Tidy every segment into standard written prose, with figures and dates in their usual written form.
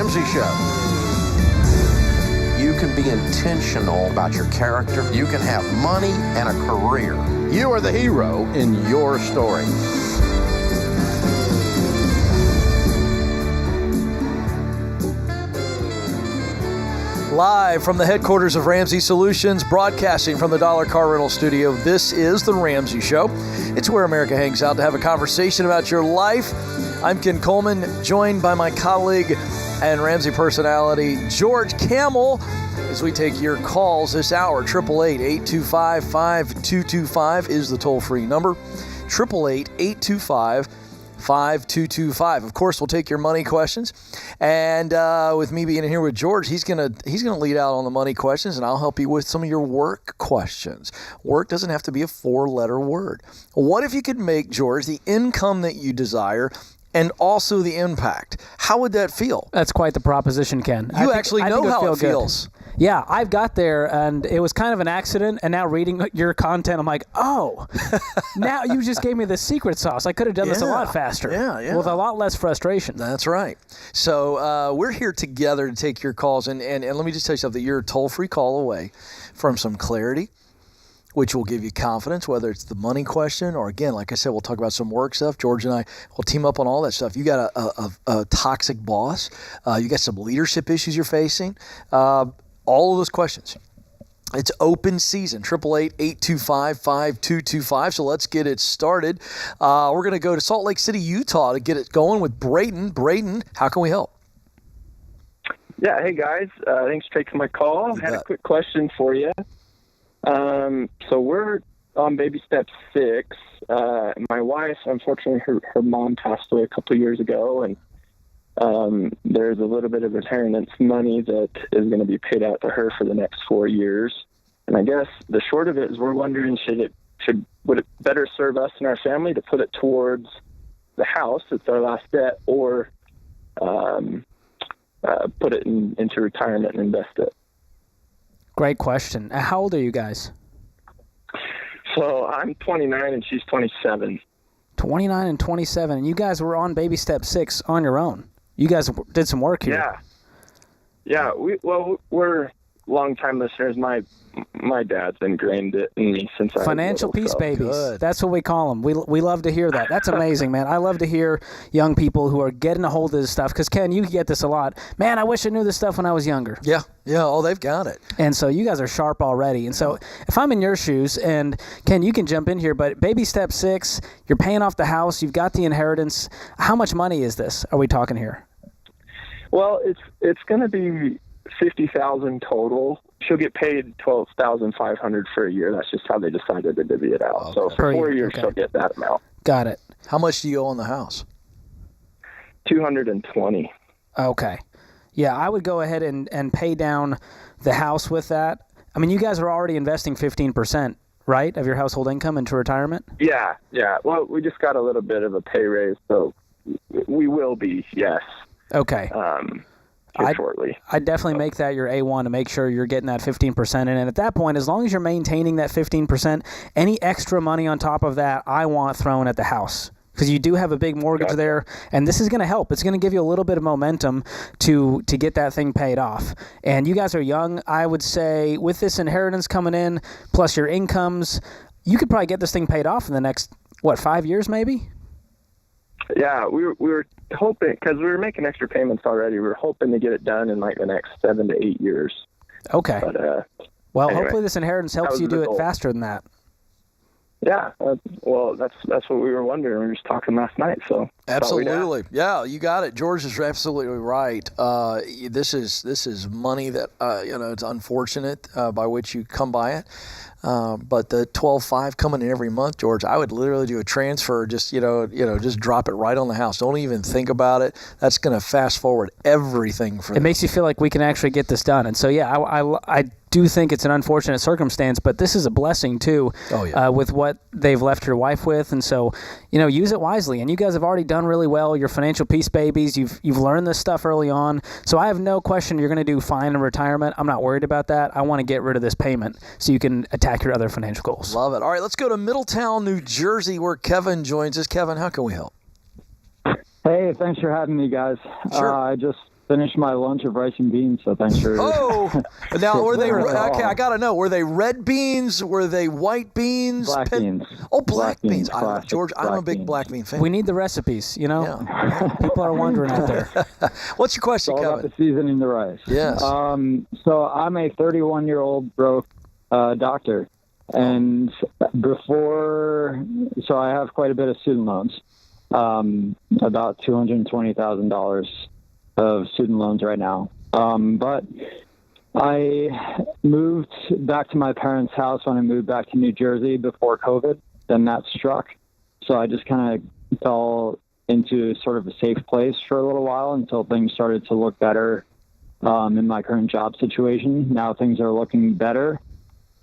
Ramsey Show. You can be intentional about your character. You can have money and a career. You are the hero in your story. Live from the headquarters of Ramsey Solutions, broadcasting from the Dollar Car Rental Studio, this is The Ramsey Show. It's where America hangs out to have a conversation about your life. I'm Ken Coleman, joined by my colleague and Ramsey personality, George Camel, as we take your calls this hour. 888-825-5225 is the toll-free number. 888-825-5225. Of course, we'll take your money questions. And with me being here with George, he's gonna lead out on the money questions, and I'll help you with some of your work questions. Work doesn't have to be a 4-letter word. What if you could make, George, the income that you desire and also the impact? How would that feel? That's quite the proposition, Ken. You actually know how it feels. Yeah, I've got there, and it was kind of an accident, and now reading your content, I'm like, oh, now you just gave me the secret sauce. I could have done this a lot faster. Yeah. With a lot less frustration. That's right. So we're here together to take your calls, and let me just tell you something. You're a toll-free call away from some clarity, which will give you confidence, whether it's the money question or, again, like I said, we'll talk about some work stuff. George and I will team up on all that stuff. You got a toxic boss. You got some leadership issues you're facing. All of those questions. It's open season, 888-825-5225. So let's get it started. We're going to go to Salt Lake City, Utah to get it going with Braden. Braden, how can we help? Yeah, hey guys. Thanks for taking my call. I had a quick question for you. So we're on baby step 6. My wife, unfortunately, her mom passed away a couple of years ago, and there's a little bit of inheritance money that is going to be paid out to her for the next 4 years. And I guess the short of it is we're wondering, would it better serve us and our family to put it towards the house, it's our last debt, or put it into retirement and invest it? Great question. How old are you guys? So I'm 29 and she's 27. 29 and 27. And you guys were on baby step 6 on your own. You guys did some work here. Yeah. We're long-time listeners. My dad's ingrained it in me since I was Financial little, peace babies. Good. That's what we call them. We love to hear that. That's amazing, man. I love to hear young people who are getting a hold of this stuff. Because, Ken, you get this a lot. Man, I wish I knew this stuff when I was younger. Yeah. Oh, they've got it. And so you guys are sharp already. And so if I'm in your shoes, and Ken, you can jump in here, but baby step 6, you're paying off the house, you've got the inheritance. How much money is this? Are we talking here? Well, it's going to be $50,000 total. She'll get paid $12,500 for a year. That's just how they decided to divvy it out. Okay. So for 4 years, she'll get that amount. Got it. How much do you owe on the house? $220. Okay. Yeah, I would go ahead and pay down the house with that. I mean, you guys are already investing 15%, right, of your household income into retirement? Yeah. Well, we just got a little bit of a pay raise, so we will be, yes. Okay. Shortly. I'd definitely make that your A1 to make sure you're getting that 15% in. And at that point, as long as you're maintaining that 15%, any extra money on top of that, I want thrown at the house. Because you do have a big mortgage there, and this is going to help. It's going to give you a little bit of momentum to get that thing paid off. And you guys are young. I would say with this inheritance coming in, plus your incomes, you could probably get this thing paid off in the next, 5 years maybe? Yeah, we were hoping, because we were making extra payments already, we were hoping to get it done in the next 7 to 8 years. Okay. But, anyway, hopefully this inheritance helps you do it faster than that. Yeah, well, that's what we were wondering. We were just talking last night, so absolutely, yeah, you got it. George is absolutely right. This is money that it's unfortunate by which you come by it. But the 12.5 coming in every month, George, I would literally do a transfer, just drop it right on the house. Don't even think about it. That's going to fast forward everything for them. It makes you feel like we can actually get this done. And so, yeah, I do think it's an unfortunate circumstance, but this is a blessing too. Oh, yeah. With what they've left your wife with. And so, use it wisely. And you guys have already done really well. You're financial peace babies. You've learned this stuff early on. So I have no question you're going to do fine in retirement. I'm not worried about that. I want to get rid of this payment so you can attack your other financial goals. Love it. All right, let's go to Middletown, New Jersey, where Kevin joins us. Kevin, how can we help? Hey, thanks for having me, guys. Sure. I just finished my lunch of rice and beans, so thanks for... Oh! Now, were they... Okay, I got to know. Were they red beans? Were they white beans? Black beans. Oh, black beans. George, I'm a big beans. black bean fan. We need the recipes, you know? Yeah. People are wondering out there. What's your question, It's all Kevin? about the seasoning the rice. Yes. So I'm a 31-year-old broke doctor. And so I have quite a bit of student loans, about $220,000 of student loans right now. But I moved back to my parents' house when I moved back to New Jersey before COVID. Then that struck. So I just kind of fell into sort of a safe place for a little while until things started to look better in my current job situation. Now things are looking better.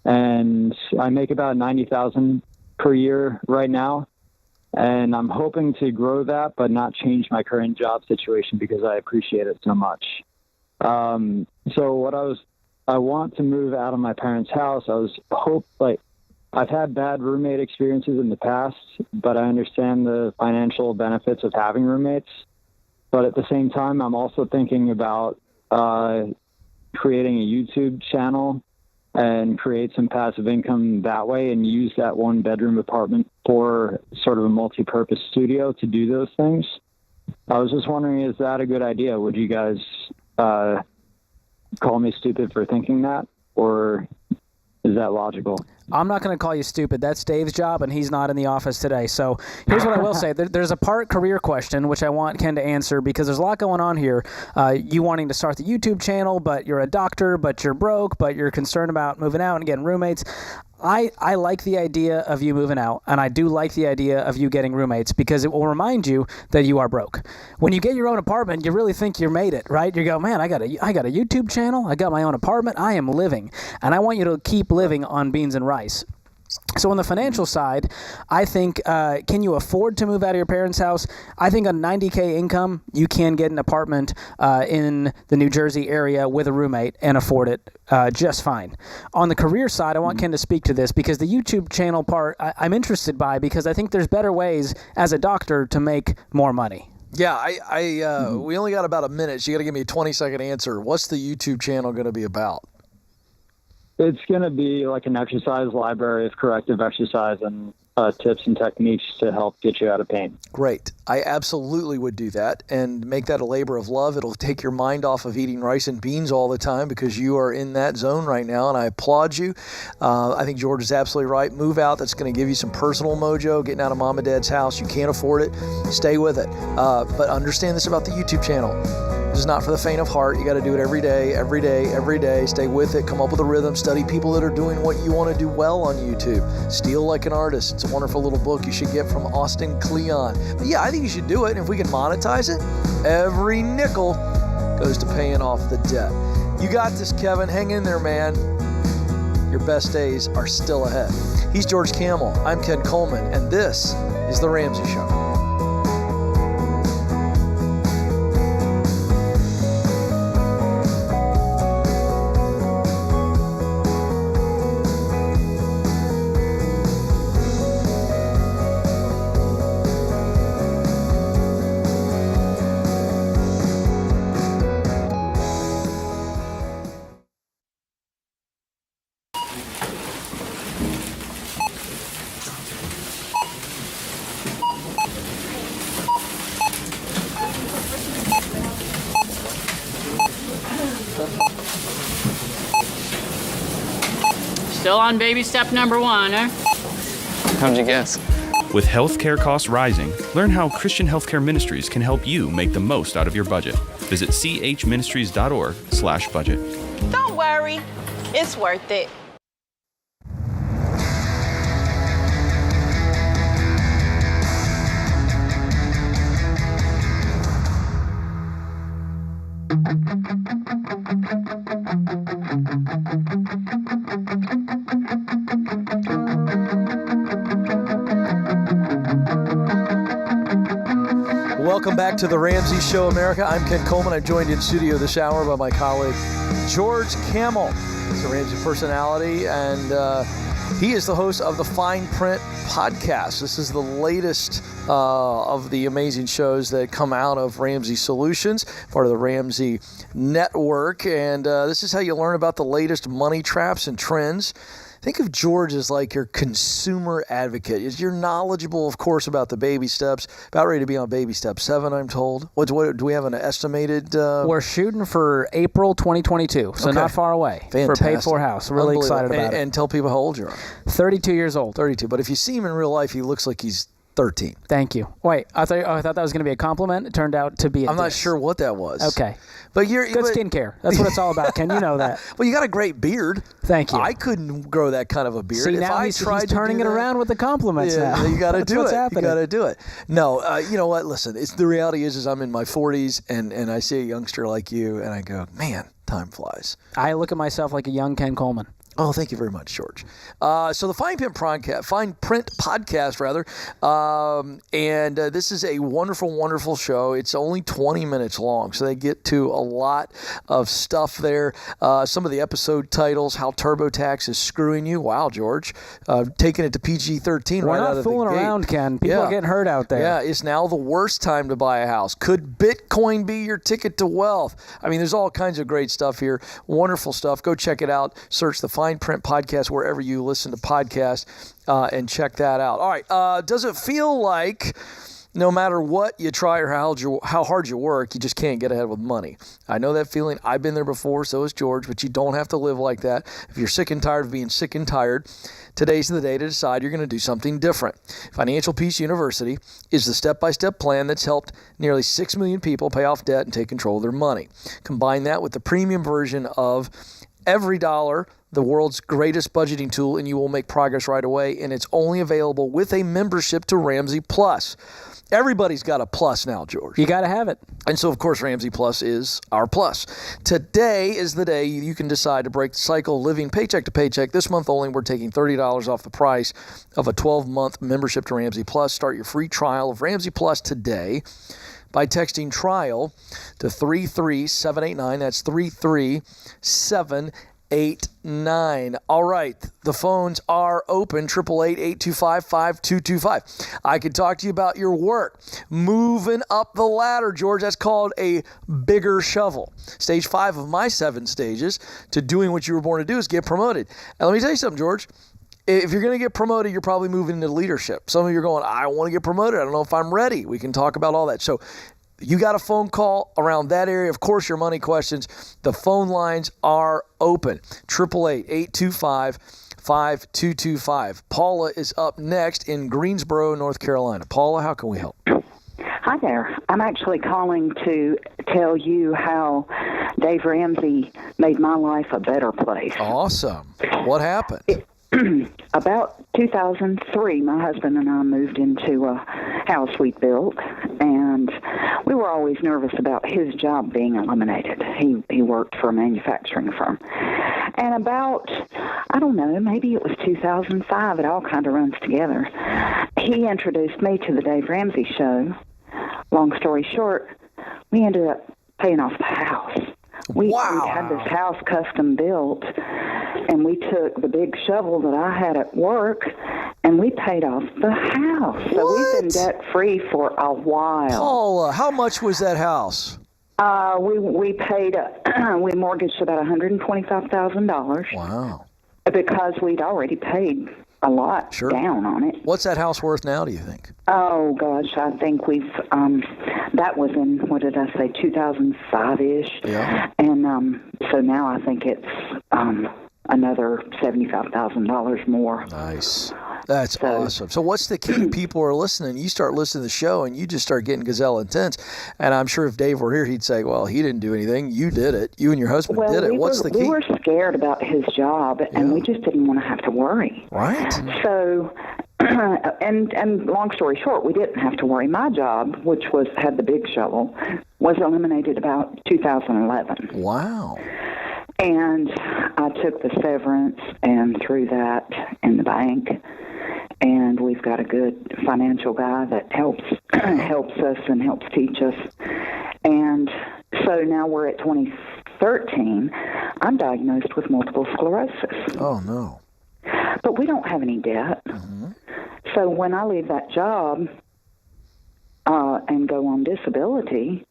And I make about $90,000 per year right now. And I'm hoping to grow that, but not change my current job situation because I appreciate it so much. So I want to move out of my parents' house. I've had bad roommate experiences in the past, but I understand the financial benefits of having roommates. But at the same time, I'm also thinking about creating a YouTube channel and create some passive income that way and use that one-bedroom apartment for sort of a multi-purpose studio to do those things. I was just wondering, is that a good idea? Would you guys call me stupid for thinking that, or is that logical? I'm not going to call you stupid. That's Dave's job, and he's not in the office today. So here's what I will say. There's a part career question, which I want Ken to answer, because there's a lot going on here. You wanting to start the YouTube channel, but you're a doctor, but you're broke, but you're concerned about moving out and getting roommates. I like the idea of you moving out, and I do like the idea of you getting roommates because it will remind you that you are broke. When you get your own apartment, you really think you made it, right? You go, man, I got a YouTube channel, I got my own apartment, I am living, and I want you to keep living on beans and rice. So on the financial side, I think, can you afford to move out of your parents' house? I think on $90K income, you can get an apartment in the New Jersey area with a roommate and afford it just fine. On the career side, I want Ken to speak to this because the YouTube channel part I'm interested by because I think there's better ways as a doctor to make more money. Yeah, we only got about a minute, so you got to give me a 20-second answer. What's the YouTube channel going to be about? It's going to be like an exercise library of corrective exercise and tips and techniques to help get you out of pain. Great. I absolutely would do that and make that a labor of love. It'll take your mind off of eating rice and beans all the time because you are in that zone right now, and I applaud you. I think George is absolutely right. Move out. That's going to give you some personal mojo, getting out of mom and dad's house. You can't afford it. Stay with it. But understand this about the YouTube channel. This is not for the faint of heart. You got to do it every day, every day, every day. Stay with it. Come up with a rhythm. Study people that are doing what you want to do well on YouTube. Steal like an artist. It's a wonderful little book you should get from Austin Kleon. But yeah, I think you should do it. And if we can monetize it, every nickel goes to paying off the debt. You got this, Kevin. Hang in there, man. Your best days are still ahead. He's George Camel. I'm Ken Coleman. And this is The Ramsey Show. Still on baby step number 1, eh? How'd you guess? With healthcare costs rising, learn how Christian Healthcare Ministries can help you make the most out of your budget. Visit chministries.org/budget. Don't worry, it's worth it. Welcome back to the Ramsey Show, America. I'm Ken Coleman. I'm joined in studio this hour by my colleague, George Camel. He's a Ramsey personality, and He is the host of the Fine Print podcast. This is the latest of the amazing shows that come out of Ramsey Solutions, part of the Ramsey Network. And this is how you learn about the latest money traps and trends. Think of George as like your consumer advocate. You're knowledgeable, of course, about the baby steps. About ready to be on baby step 7, I'm told. What do we have an estimated? We're shooting for April 2022, so not far away. Fantastic. For a paid-for house. Really excited about it. And tell people how old you are. 32 years old. 32. But if you see him in real life, he looks like he's 13. Thank you. Wait, I thought that was going to be a compliment. It turned out to be a I'm not sure what that was. Okay. But you're good skincare. That's what it's all about. Ken, you know that. Well, you got a great beard. Thank you. I couldn't grow that kind of a beard. See, now he's turning it around with the compliments now. You got to do what's it. happening. You got to do it. No, you know what? Listen, the reality is I'm in my 40s, and I see a youngster like you, and I go, man, time flies. I look at myself like a young Ken Coleman. Oh, thank you very much, George. So the Fine Print podcast, and this is a wonderful, wonderful show. It's only 20 minutes long, so they get to a lot of stuff there. Some of the episode titles, How TurboTax is Screwing You. Wow, George. Taking it to PG-13 right out of the gate. We're not fooling around, Ken. People are getting hurt out there. Yeah, it's now the worst time to buy a house. Could Bitcoin be your ticket to wealth? I mean, there's all kinds of great stuff here. Wonderful stuff. Go check it out. Search the Fine Print podcast wherever you listen to podcasts and check that out. All right. Does it feel like no matter what you try or how hard you work, you just can't get ahead with money? I know that feeling. I've been there before. So has George. But you don't have to live like that. If you're sick and tired of being sick and tired, today's the day to decide you're going to do something different. Financial Peace University is the step-by-step plan that's helped nearly 6 million people pay off debt and take control of their money. Combine that with the premium version of Every Dollar, the world's greatest budgeting tool, and you will make progress right away. And it's only available with a membership to Ramsey Plus. Everybody's got a plus now, George. You got to have it. And so, of course, Ramsey Plus is our plus. Today is the day you can decide to break the cycle of living paycheck to paycheck. This month only, we're taking $30 off the price of a 12-month membership to Ramsey Plus. Start your free trial of Ramsey Plus today by texting TRIAL to 33789. That's 33789. All right, the phones are open, 888-825-5225. I could talk to you about your work. Moving up the ladder, George, that's called a bigger shovel. Stage 5 of my 7 stages to doing what you were born to do is get promoted. And let me tell you something, George. If you're going to get promoted, you're probably moving into leadership. Some of you are going, I want to get promoted. I don't know if I'm ready. We can talk about all that. So you got a phone call around that area. Of course, your money questions. The phone lines are open. 888-825-5225. Paula is up next in Greensboro, North Carolina. Paula, how can we help? Hi there. I'm actually calling to tell you how Dave Ramsey made my life a better place. Awesome. What happened? About 2003, my husband and I moved into a house we built, and we were always nervous about his job being eliminated. He worked for a manufacturing firm. And about, I don't know, maybe it was 2005, it all kind of runs together. He introduced me to the Dave Ramsey Show. Long story short, we ended up paying off the house. We had this house custom built, and we took the big shovel that I had at work, and we paid off the house. So we've been debt-free for a while. Paula, how much was that house? We paid, we mortgaged about $125,000. Wow. Because we'd already paid a lot down on it. What's that house worth now, do you think? Oh, gosh, I think we've, that was in, 2005-ish. Yeah. And so now I think it's another $75,000 more. Nice. That's awesome. So what's the key? People are listening. You start listening to the show, and you just start getting gazelle intense. And I'm sure if Dave were here, he'd say, well, he didn't do anything. You did it. You and your husband did it. What's the key? We were scared about his job, and we just didn't want to have to worry. Right. So, and long story short, we didn't have to worry. My job, which had the big shovel, was eliminated about 2011. Wow. And I took the severance and threw that in the bank. And we've got a good financial guy that helps us and helps teach us. And so now we're at 2013. I'm diagnosed with multiple sclerosis. Oh, no. but we don't have any debt. Mm-hmm. So when I leave that job and go on disability,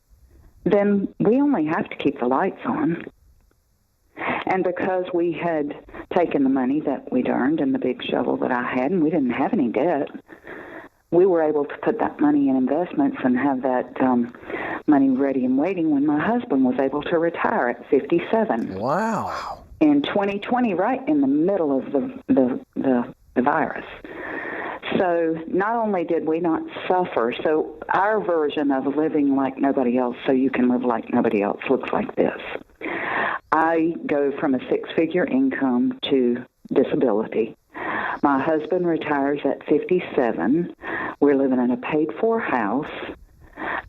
then we only have to keep the lights on. And because we had taken the money that we'd earned and the big shovel that I had, and we didn't have any debt, we were able to put that money in investments and have that money ready and waiting when my husband was able to retire at 57. Wow. In 2020, right in the middle of the virus. So not only did we not suffer, so our version of living like nobody else so you can live like nobody else looks like this. I go from a six-figure income to disability. My husband retires at 57. We're living in a paid-for house.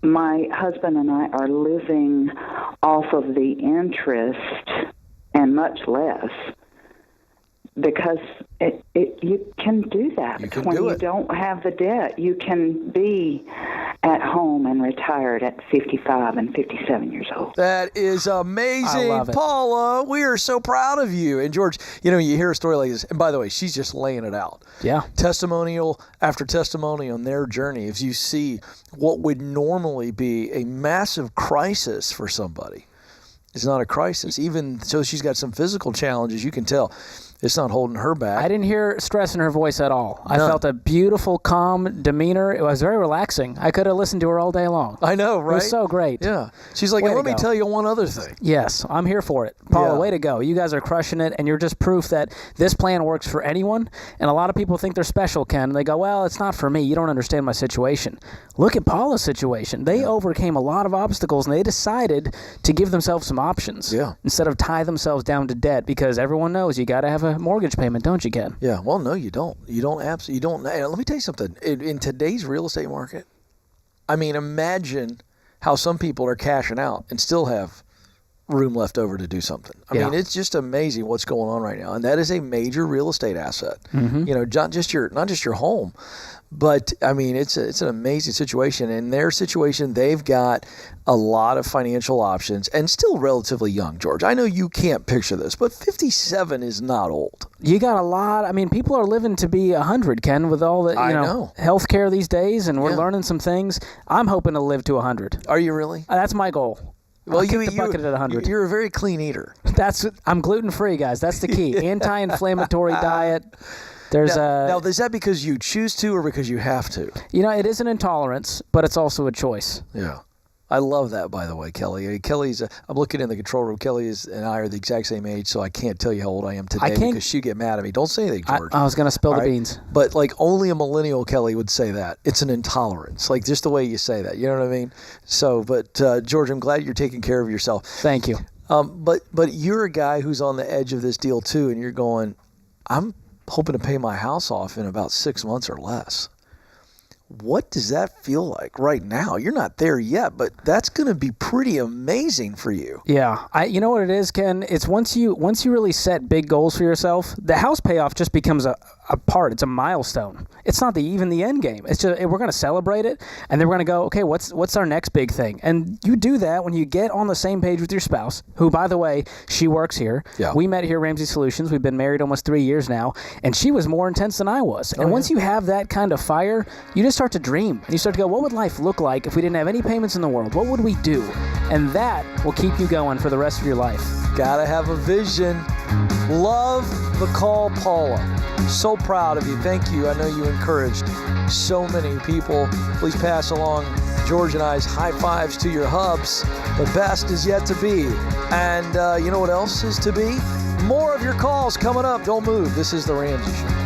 My husband and I are living off of the interest and much less because you can do that. When you don't have the debt, you can be at home and retired at 55 and 57 years old. That is amazing, I love it. Paula. We are so proud of you. And George, you hear a story like this, and by the way, she's just laying it out. Yeah. Testimonial after testimonial on their journey. If you see what would normally be a massive crisis for somebody, it's not a crisis. Even so, she's got some physical challenges. You can tell it's not holding her back. I didn't hear stress in her voice at all. I felt a beautiful, calm demeanor. It was very relaxing. I could have listened to her all day long. I know, right? It was so great. Yeah. She's like, let me tell you one other thing. Yes, I'm here for it. Paula, Yeah. way to go. You guys are crushing it, and you're just proof that this plan works for anyone. And a lot of people think they're special, Ken. They go, well, it's not for me. You don't understand my situation. Look at Paula's situation. They overcame a lot of obstacles, and they decided to give themselves some options instead of tie themselves down to debt, because everyone knows you got to have a mortgage payment, don't you, Ken? Yeah. Well, no, you don't. You don't. Absolutely. You don't. Let me tell you something. In today's real estate market, I mean, imagine how some people are cashing out and still have room left over to do something. I mean, it's just amazing what's going on right now, and that is a major real estate asset. Mm-hmm. Not just your home, but I mean, it's an amazing situation. In their situation, they've got a lot of financial options and still relatively young, George. I know you can't picture this, but 57 is not old. You got a lot. I mean, people are living to be 100, Ken, with all the healthcare these days, and we're learning some things. I'm hoping to live to 100. Are you really? That's my goal. Well, I'll kick the bucket at 100. You're a very clean eater. I'm gluten-free, guys. That's the key. Anti-inflammatory diet. Now, is that because you choose to or because you have to? It is an intolerance, but it's also a choice. Yeah. I love that, by the way, Kelly. Kelly's, I'm looking in the control room. Kelly and I are the exact same age, so I can't tell you how old I am today because she'd get mad at me. Don't say anything, George. I was going to spill the beans. But only a millennial Kelly would say that. It's an intolerance, just the way you say that. You know what I mean? So, but George, I'm glad you're taking care of yourself. Thank you. But you're a guy who's on the edge of this deal too, and you're going, I'm hoping to pay my house off in about 6 months or less. What does that feel like right now? You're not there yet, but that's going to be pretty amazing for you. Yeah. You know what it is, Ken? It's once you really set big goals for yourself, the house payoff just becomes a part. It's a milestone. It's not even the end game. It's just we're going to celebrate it, and then we're going to go, okay, what's our next big thing? And you do that when you get on the same page with your spouse, who, by the way, she works here. Yeah. We met here at Ramsey Solutions. We've been married almost 3 years now, and she was more intense than I was. And once you have that kind of fire, you just start to dream. And you start to go, what would life look like if we didn't have any payments in the world? What would we do? And that will keep you going for the rest of your life. Gotta have a vision. Love the call, Paula. So proud of you. Thank you. I know you encouraged so many people. Please pass along George and I's high fives to your hubs. The best is yet to be. And you know what else is to be? More of your calls coming up. Don't move. This is The Ramsey Show.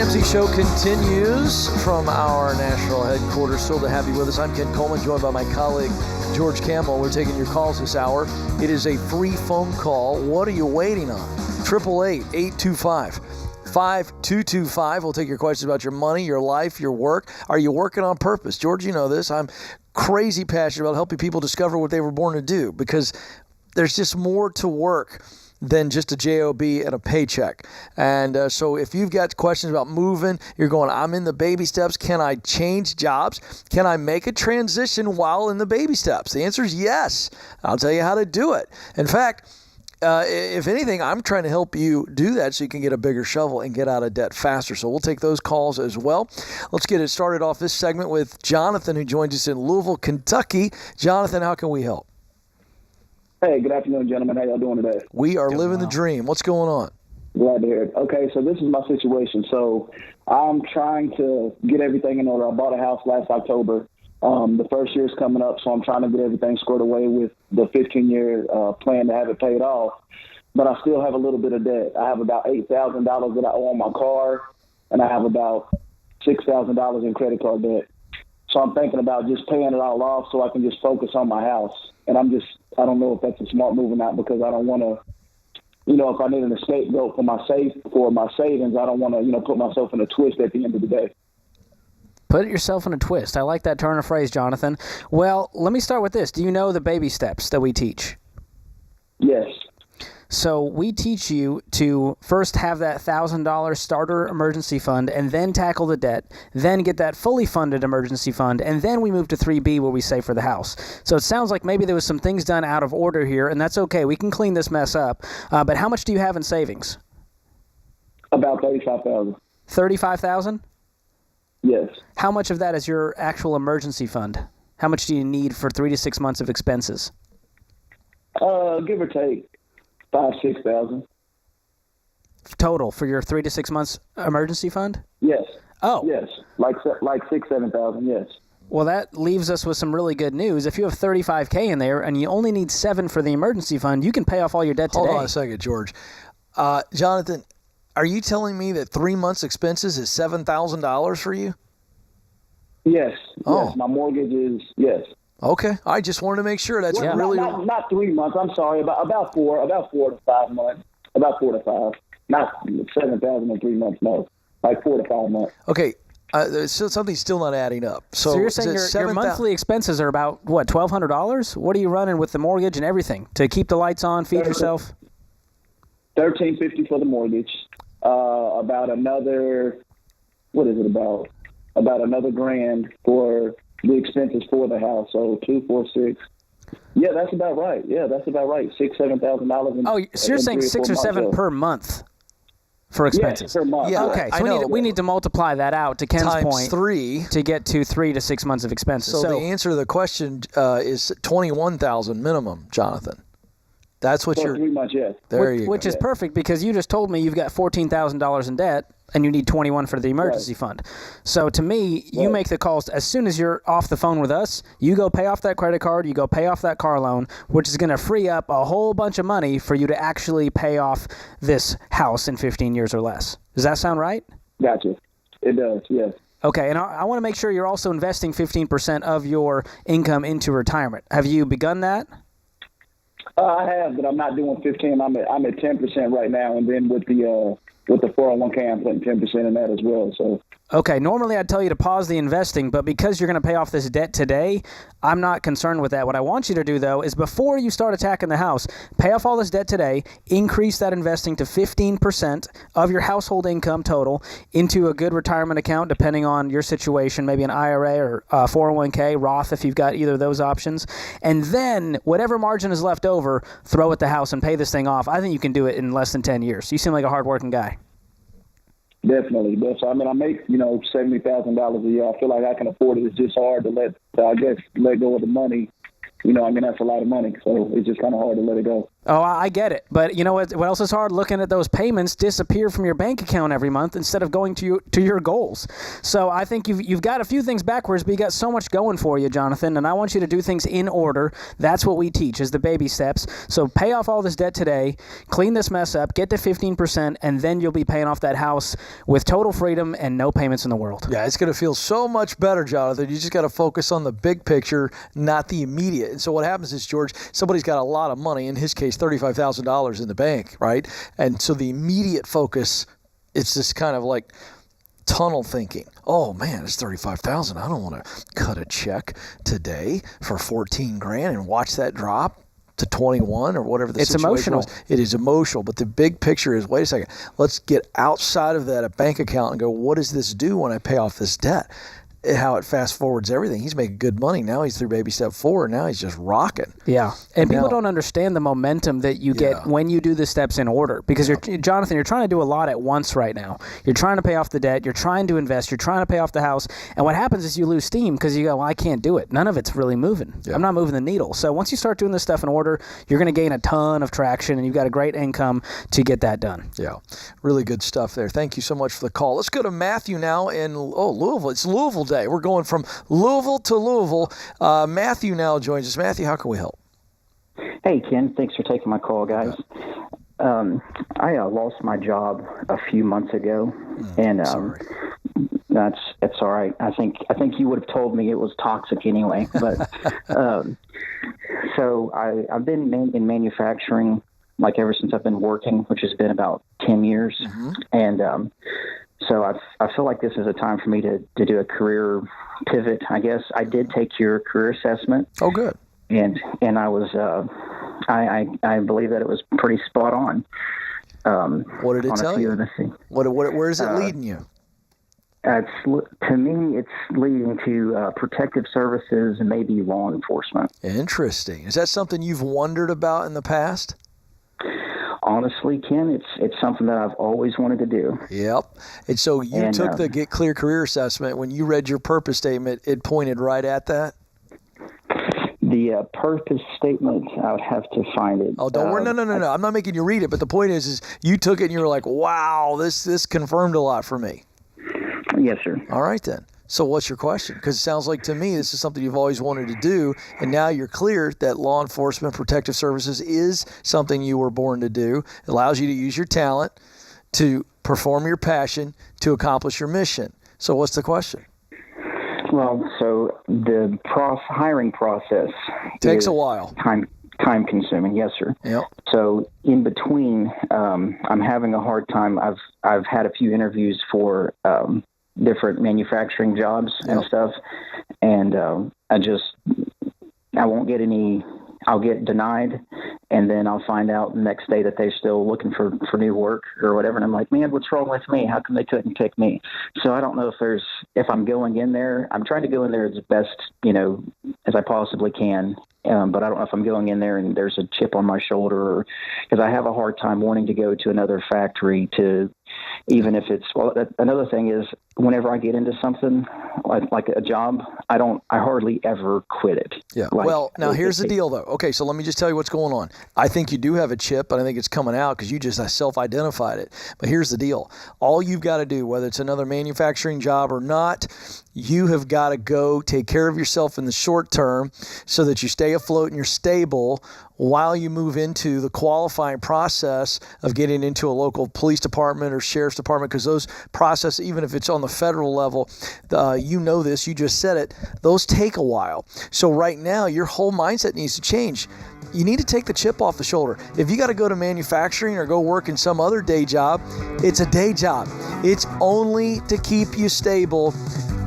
Ramsey Show continues from our national headquarters. Thrilled to have you with us. I'm Ken Coleman, joined by my colleague George Campbell. We're taking your calls this hour. It is a free phone call. What are you waiting on? 888-825-5225. We'll take your questions about your money, your life, your work. Are you working on purpose? George, you know this. I'm crazy passionate about helping people discover what they were born to do, because there's just more to work than just a job and a paycheck. And so if you've got questions about moving, you're going, I'm in the baby steps. Can I change jobs? Can I make a transition while in the baby steps? The answer is yes. I'll tell you how to do it. In fact, if anything, I'm trying to help you do that so you can get a bigger shovel and get out of debt faster. So we'll take those calls as well. Let's get it started off this segment with Jonathan, who joins us in Louisville, Kentucky. Jonathan, how can we help? Hey, good afternoon, gentlemen. How y'all doing today? We are living the dream. What's going on? Glad to hear it. Okay, so this is my situation. So I'm trying to get everything in order. I bought a house last October. The first year's coming up, so I'm trying to get everything squared away with the 15-year plan to have it paid off. But I still have a little bit of debt. I have about $8,000 that I owe on my car, and I have about $6,000 in credit card debt. So I'm thinking about just paying it all off so I can just focus on my house. And I don't know if that's a smart move or not, because I don't want to, if I need a scapegoat for my savings, I don't want to, put myself in a twist at the end of the day. Put yourself in a twist. I like that turn of phrase, Jonathan. Well, let me start with this. Do you know the baby steps that we teach? Yes. So we teach you to first have that $1,000 starter emergency fund, and then tackle the debt, then get that fully funded emergency fund, and then we move to 3B, where we save for the house. So it sounds like maybe there was some things done out of order here, and that's okay. We can clean this mess up. But how much do you have in savings? About $35,000. $35,000? Yes. How much of that is your actual emergency fund? How much do you need for 3 to 6 months of expenses? Give or take $5,000-$6,000 total for your 3 to 6 months emergency fund. Yes. Oh. Yes. Like $6,000-$7,000. Yes. Well, that leaves us with some really good news. If you have $35K in there and you only need $7,000 for the emergency fund, you can pay off all your debt today. Hold on a second, George. Jonathan, are you telling me that 3 months expenses is $7,000 for you? Yes. Oh. Yes. My mortgage is yes. Okay. I just wanted to make sure. That's really not 3 months. I'm sorry. About 4 to 5 months. About 4 to 5. Not 7,000 in 3 months. No, like 4 to 5 months. Okay. Something's still not adding up. So you're saying your monthly expenses are about what, $1,200? What are you running with the mortgage and everything to keep the lights on, feed yourself? $1,350 for the mortgage. About another. What is it about? About another $1,000 for the expenses for the house. So 2, 4, 6. Yeah, that's about right. $6,000-$7,000. Oh, so you're saying 6 or 7 per month for expenses? Yes, per month. Yeah, okay. So we need to multiply that out to Ken's times point 3 to get to 3 to 6 months of expenses. So the answer to the question is $21,000 minimum, Jonathan. That's what you're. 3 months, yes. Which is perfect, because you just told me you've got $14,000 in debt and you need $21,000 for the emergency fund. So to me, you make the calls as soon as you're off the phone with us. You go pay off that credit card, you go pay off that car loan, which is going to free up a whole bunch of money for you to actually pay off this house in 15 years or less. Does that sound right? Gotcha. It does, yes. Okay, and I want to make sure you're also investing 15% of your income into retirement. Have you begun that? I have, but I'm not doing 15. I'm at 10% right now, and then with the 401k, I'm putting 10% in that as well. So. Okay, normally I'd tell you to pause the investing, but because you're going to pay off this debt today, I'm not concerned with that. What I want you to do, though, is before you start attacking the house, pay off all this debt today, increase that investing to 15% of your household income total into a good retirement account, depending on your situation, maybe an IRA or 401k, Roth if you've got either of those options. And then whatever margin is left over, throw at the house and pay this thing off. I think you can do it in less than 10 years. You seem like a hardworking guy. Definitely. I mean, I make, $70,000 a year. I feel like I can afford it. It's just hard to let go of the money. I mean, that's a lot of money. So it's just kind of hard to let it go. Oh, I get it. But you know what else is hard? Looking at those payments disappear from your bank account every month instead of going to your goals. So I think you've got a few things backwards, but you got so much going for you, Jonathan, and I want you to do things in order. That's what we teach, is the baby steps. So pay off all this debt today, clean this mess up, get to 15%, and then you'll be paying off that house with total freedom and no payments in the world. Yeah, it's going to feel so much better, Jonathan. You just got to focus on the big picture, not the immediate. And so what happens is, George, somebody's got a lot of money, in his case, $35,000 in the bank, right? And so the immediate focus, it's this kind of like tunnel thinking. Oh man, it's $35,000. I don't want to cut a check today for $14,000 and watch that drop to 21 or whatever the situation emotional. was. It is emotional, but the big picture is, wait a second, let's get outside of that a bank account and go, what does this do when I pay off this debt? How it fast forwards everything. He's making good money. Now he's through baby step 4, and now he's just rocking. Yeah. And people don't understand the momentum that you get when you do the steps in order. Because, Jonathan, you're trying to do a lot at once right now. You're trying to pay off the debt. You're trying to invest. You're trying to pay off the house. And what happens is you lose steam because you go, well, I can't do it. None of it's really moving. Yeah. I'm not moving the needle. So once you start doing this stuff in order, you're going to gain a ton of traction, and you've got a great income to get that done. Yeah. Really good stuff there. Thank you so much for the call. Let's go to Matthew now in Louisville. It's Louisville Day. We're going from Louisville to Louisville. Matthew now joins us. Matthew, how can we help? Hey, Ken. Thanks for taking my call, guys. I lost my job a few months ago, and that's all right. I think you would have told me it was toxic anyway. But so I've been in manufacturing like ever since I've been working, which has been about 10 years, and so I feel like this is a time for me to do a career pivot, I guess. I did take your career assessment. Oh, good. And I was I believe that it was pretty spot on. What did it tell you? Where is it leading you? To me, it's leading to protective services and maybe law enforcement. Interesting. Is that something you've wondered about in the past? Honestly, Ken, it's something that I've always wanted to do. Yep. And so you took the Get Clear Career Assessment. When you read your purpose statement, it pointed right at that? The purpose statement, I would have to find it. Oh, don't worry. No. I'm not making you read it, but the point is you took it and you were like, wow, this confirmed a lot for me. Yes, sir. All right, then. So what's your question? Because it sounds like to me this is something you've always wanted to do, and now you're clear that law enforcement, protective services is something you were born to do. It allows you to use your talent to perform your passion to accomplish your mission. So what's the question? Well, so the hiring process takes a while. Time consuming, yes, sir. Yep. So in between, I'm having a hard time. I've had a few interviews for different manufacturing jobs and stuff, and I won't get any. I'll get denied, and then I'll find out the next day that they're still looking for new work or whatever. And I'm like, man, what's wrong with me? How come they couldn't pick me? So I don't know if I'm going in there. I'm trying to go in there as best, as I possibly can. But I don't know if I'm going in there and there's a chip on my shoulder, because I have a hard time wanting to go to another factory even if it's, another thing is whenever I get into something like a job, I hardly ever quit it. Yeah. Now here's the deal though. Okay. So let me just tell you what's going on. I think you do have a chip, but I think it's coming out because you just self-identified it. But here's the deal. All you've got to do, whether it's another manufacturing job or not, you have got to go take care of yourself in the short term so that you stay afloat and you're stable while you move into the qualifying process of getting into a local police department or sheriff's department, because those processes, even if it's on the federal level, this, you just said it, those take a while. So right now, your whole mindset needs to change. You need to take the chip off the shoulder. If you got to go to manufacturing or go work in some other day job, it's a day job. It's only to keep you stable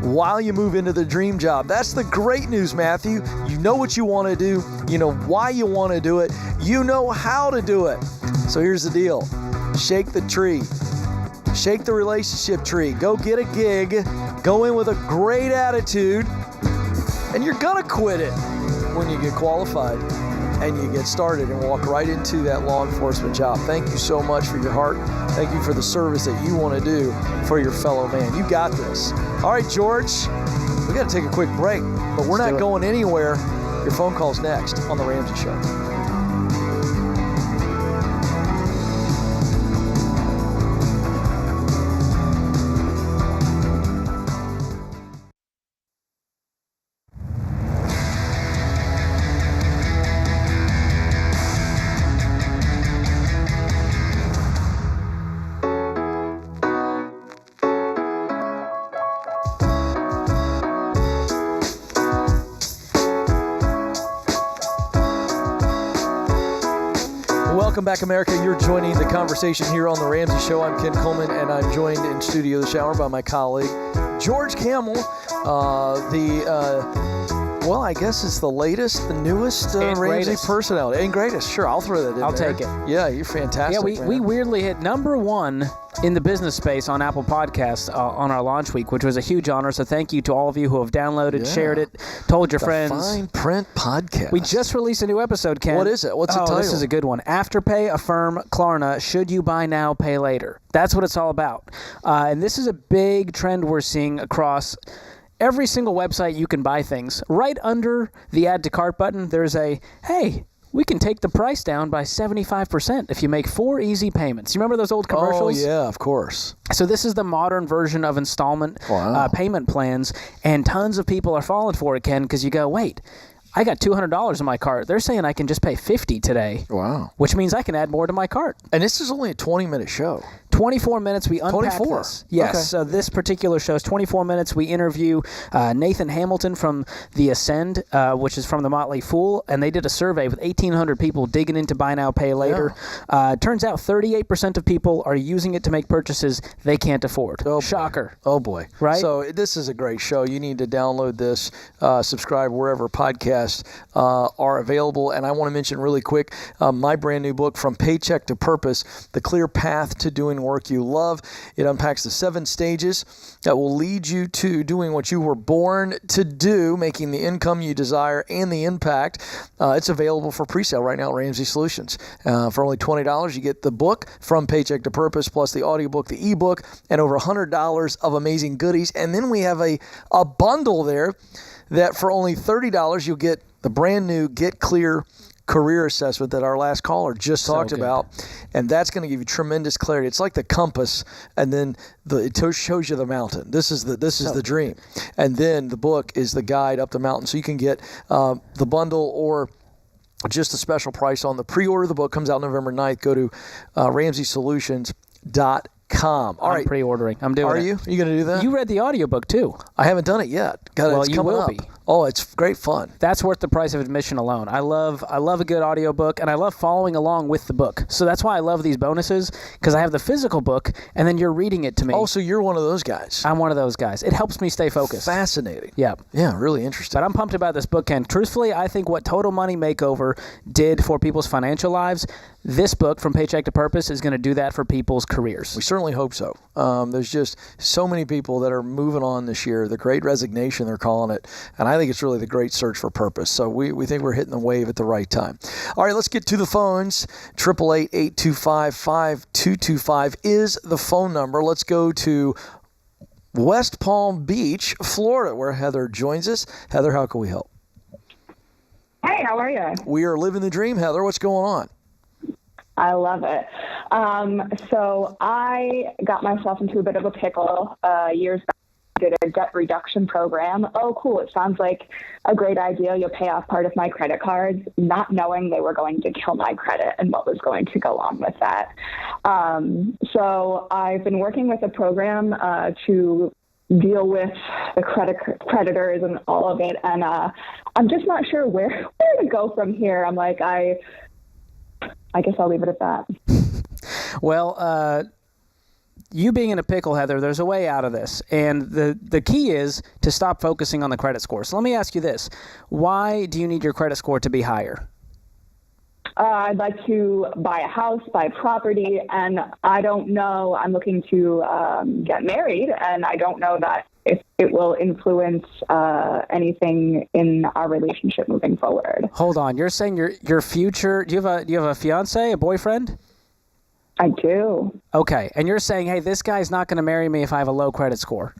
while you move into the dream job. That's the great news, Matthew. You know what you want to do. You know why you want to do it. You know how to do it. So here's the deal. Shake the tree. Shake the relationship tree. Go get a gig. Go in with a great attitude. And you're going to quit it when you get qualified and you get started and walk right into that law enforcement job. Thank you so much for your heart. Thank you for the service that you want to do for your fellow man. You got this. All right, George, we got to take a quick break, but we're not going anywhere. Your phone call's next on The Ramsey Show. Welcome back, America. You're joining the conversation here on The Ramsey Show. I'm Ken Coleman, and I'm joined in studio this hour by my colleague, George Camel, well, I guess it's the latest, the newest Ramsey personality. And greatest. Sure, I'll throw that in there. I'll take it. Yeah, you're fantastic, Yeah, we weirdly hit number one in the business space on Apple Podcasts on our launch week, which was a huge honor. So thank you to all of you who have downloaded, shared it, told your friends. Fine Print Podcast. We just released a new episode, Ken. What is it? What's the title? This is a good one. Afterpay, Affirm, Klarna, Should You Buy Now, Pay Later. That's what it's all about. And this is a big trend we're seeing across every single website you can buy things. Right under the Add to Cart button, there's a, hey, we can take the price down by 75% if you make 4 easy payments. You remember those old commercials? Oh, yeah, of course. So this is the modern version of installment payment plans, and tons of people are falling for it, Ken, because you go, wait, I got $200 in my cart. They're saying I can just pay $50 today. Wow. Which means I can add more to my cart. And this is only a 20-minute show. 24 minutes, we unpack 24? this. Yes, Okay. So this particular show is 24 minutes. We interview Nathan Hamilton from The Ascend, which is from the Motley Fool, and they did a survey with 1,800 people digging into Buy Now, Pay Later. Turns out 38% of people are using it to make purchases they can't afford. Oh, shocker. Oh, boy. Right? So this is a great show. You need to download this, subscribe wherever podcasts are available. And I want to mention really quick my brand new book, From Paycheck to Purpose, The Clear Path to Doing Work You Love. It unpacks the 7 stages that will lead you to doing what you were born to do, making the income you desire and the impact. It's available for pre-sale right now at Ramsey Solutions. For only $20, you get the book, From Paycheck to Purpose, plus the audiobook, the ebook, and over $100 of amazing goodies. And then we have a bundle there that for only $30, you'll get the brand new Get Clear career assessment that our last caller just talked about, and that's going to give you tremendous clarity. It's like the compass, and then it shows you the mountain. This is the dream, and then the book is the guide up the mountain. So you can get the bundle or just a special price on the pre-order. The book comes out November 9th. Go to RamseySolutions.com. I'm pre-ordering. I'm doing it. Are you? Are you going to do that? You read the audiobook too. I haven't done it yet. Well, it's you coming will up. be. Oh, it's great fun. That's worth the price of admission alone. I love a good audiobook, and I love following along with the book. So that's why I love these bonuses, because I have the physical book, and then you're reading it to me. Oh, so you're one of those guys. I'm one of those guys. It helps me stay focused. Fascinating. Yeah. Yeah, really interesting. But I'm pumped about this book, Ken. Truthfully, I think what Total Money Makeover did for people's financial lives, this book, From Paycheck to Purpose, is going to do that for people's careers. We certainly hope so. There's just so many people that are moving on this year. The Great Resignation, they're calling it. And I think it's really the great search for purpose. So we think we're hitting the wave at the right time. All right, let's get to the phones. 888-825-5225 is the phone number. Let's go to West Palm Beach, Florida, where Heather joins us. Heather, how can we help? Hey, how are you? We are living the dream, Heather. What's going on? I love it. So I got myself into a bit of a pickle years back. Did a debt reduction program. Oh, cool. It sounds like a great idea. You'll pay off part of my credit cards, not knowing they were going to kill my credit and what was going to go on with that. So I've been working with a program to deal with the creditors and all of it. And I'm just not sure where to go from here. I'm like, I guess I'll leave it at that. Well, you being in a pickle, Heather, there's a way out of this. And the key is to stop focusing on the credit score. So let me ask you this. Why do you need your credit score to be higher? I'd like to buy a house, buy property, and I don't know. I'm looking to get married, and I don't know that if it will influence anything in our relationship moving forward. Hold on. You're saying your future, do you have a fiance, a boyfriend? I do. Okay. And you're saying, hey, this guy's not going to marry me if I have a low credit score.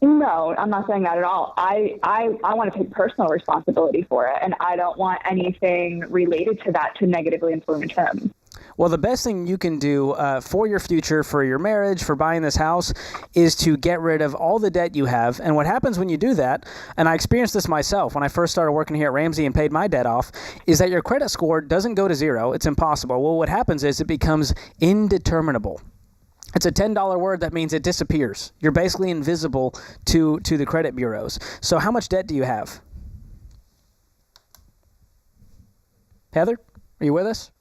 No, I'm not saying that at all. I want to take personal responsibility for it, and I don't want anything related to that to negatively influence him. Well, the best thing you can do for your future, for your marriage, for buying this house, is to get rid of all the debt you have. And what happens when you do that, and I experienced this myself when I first started working here at Ramsey and paid my debt off, is that your credit score doesn't go to zero. It's impossible. Well, what happens is it becomes indeterminable. It's a $10 word that means it disappears. You're basically invisible to the credit bureaus. So how much debt do you have? Heather, are you with us?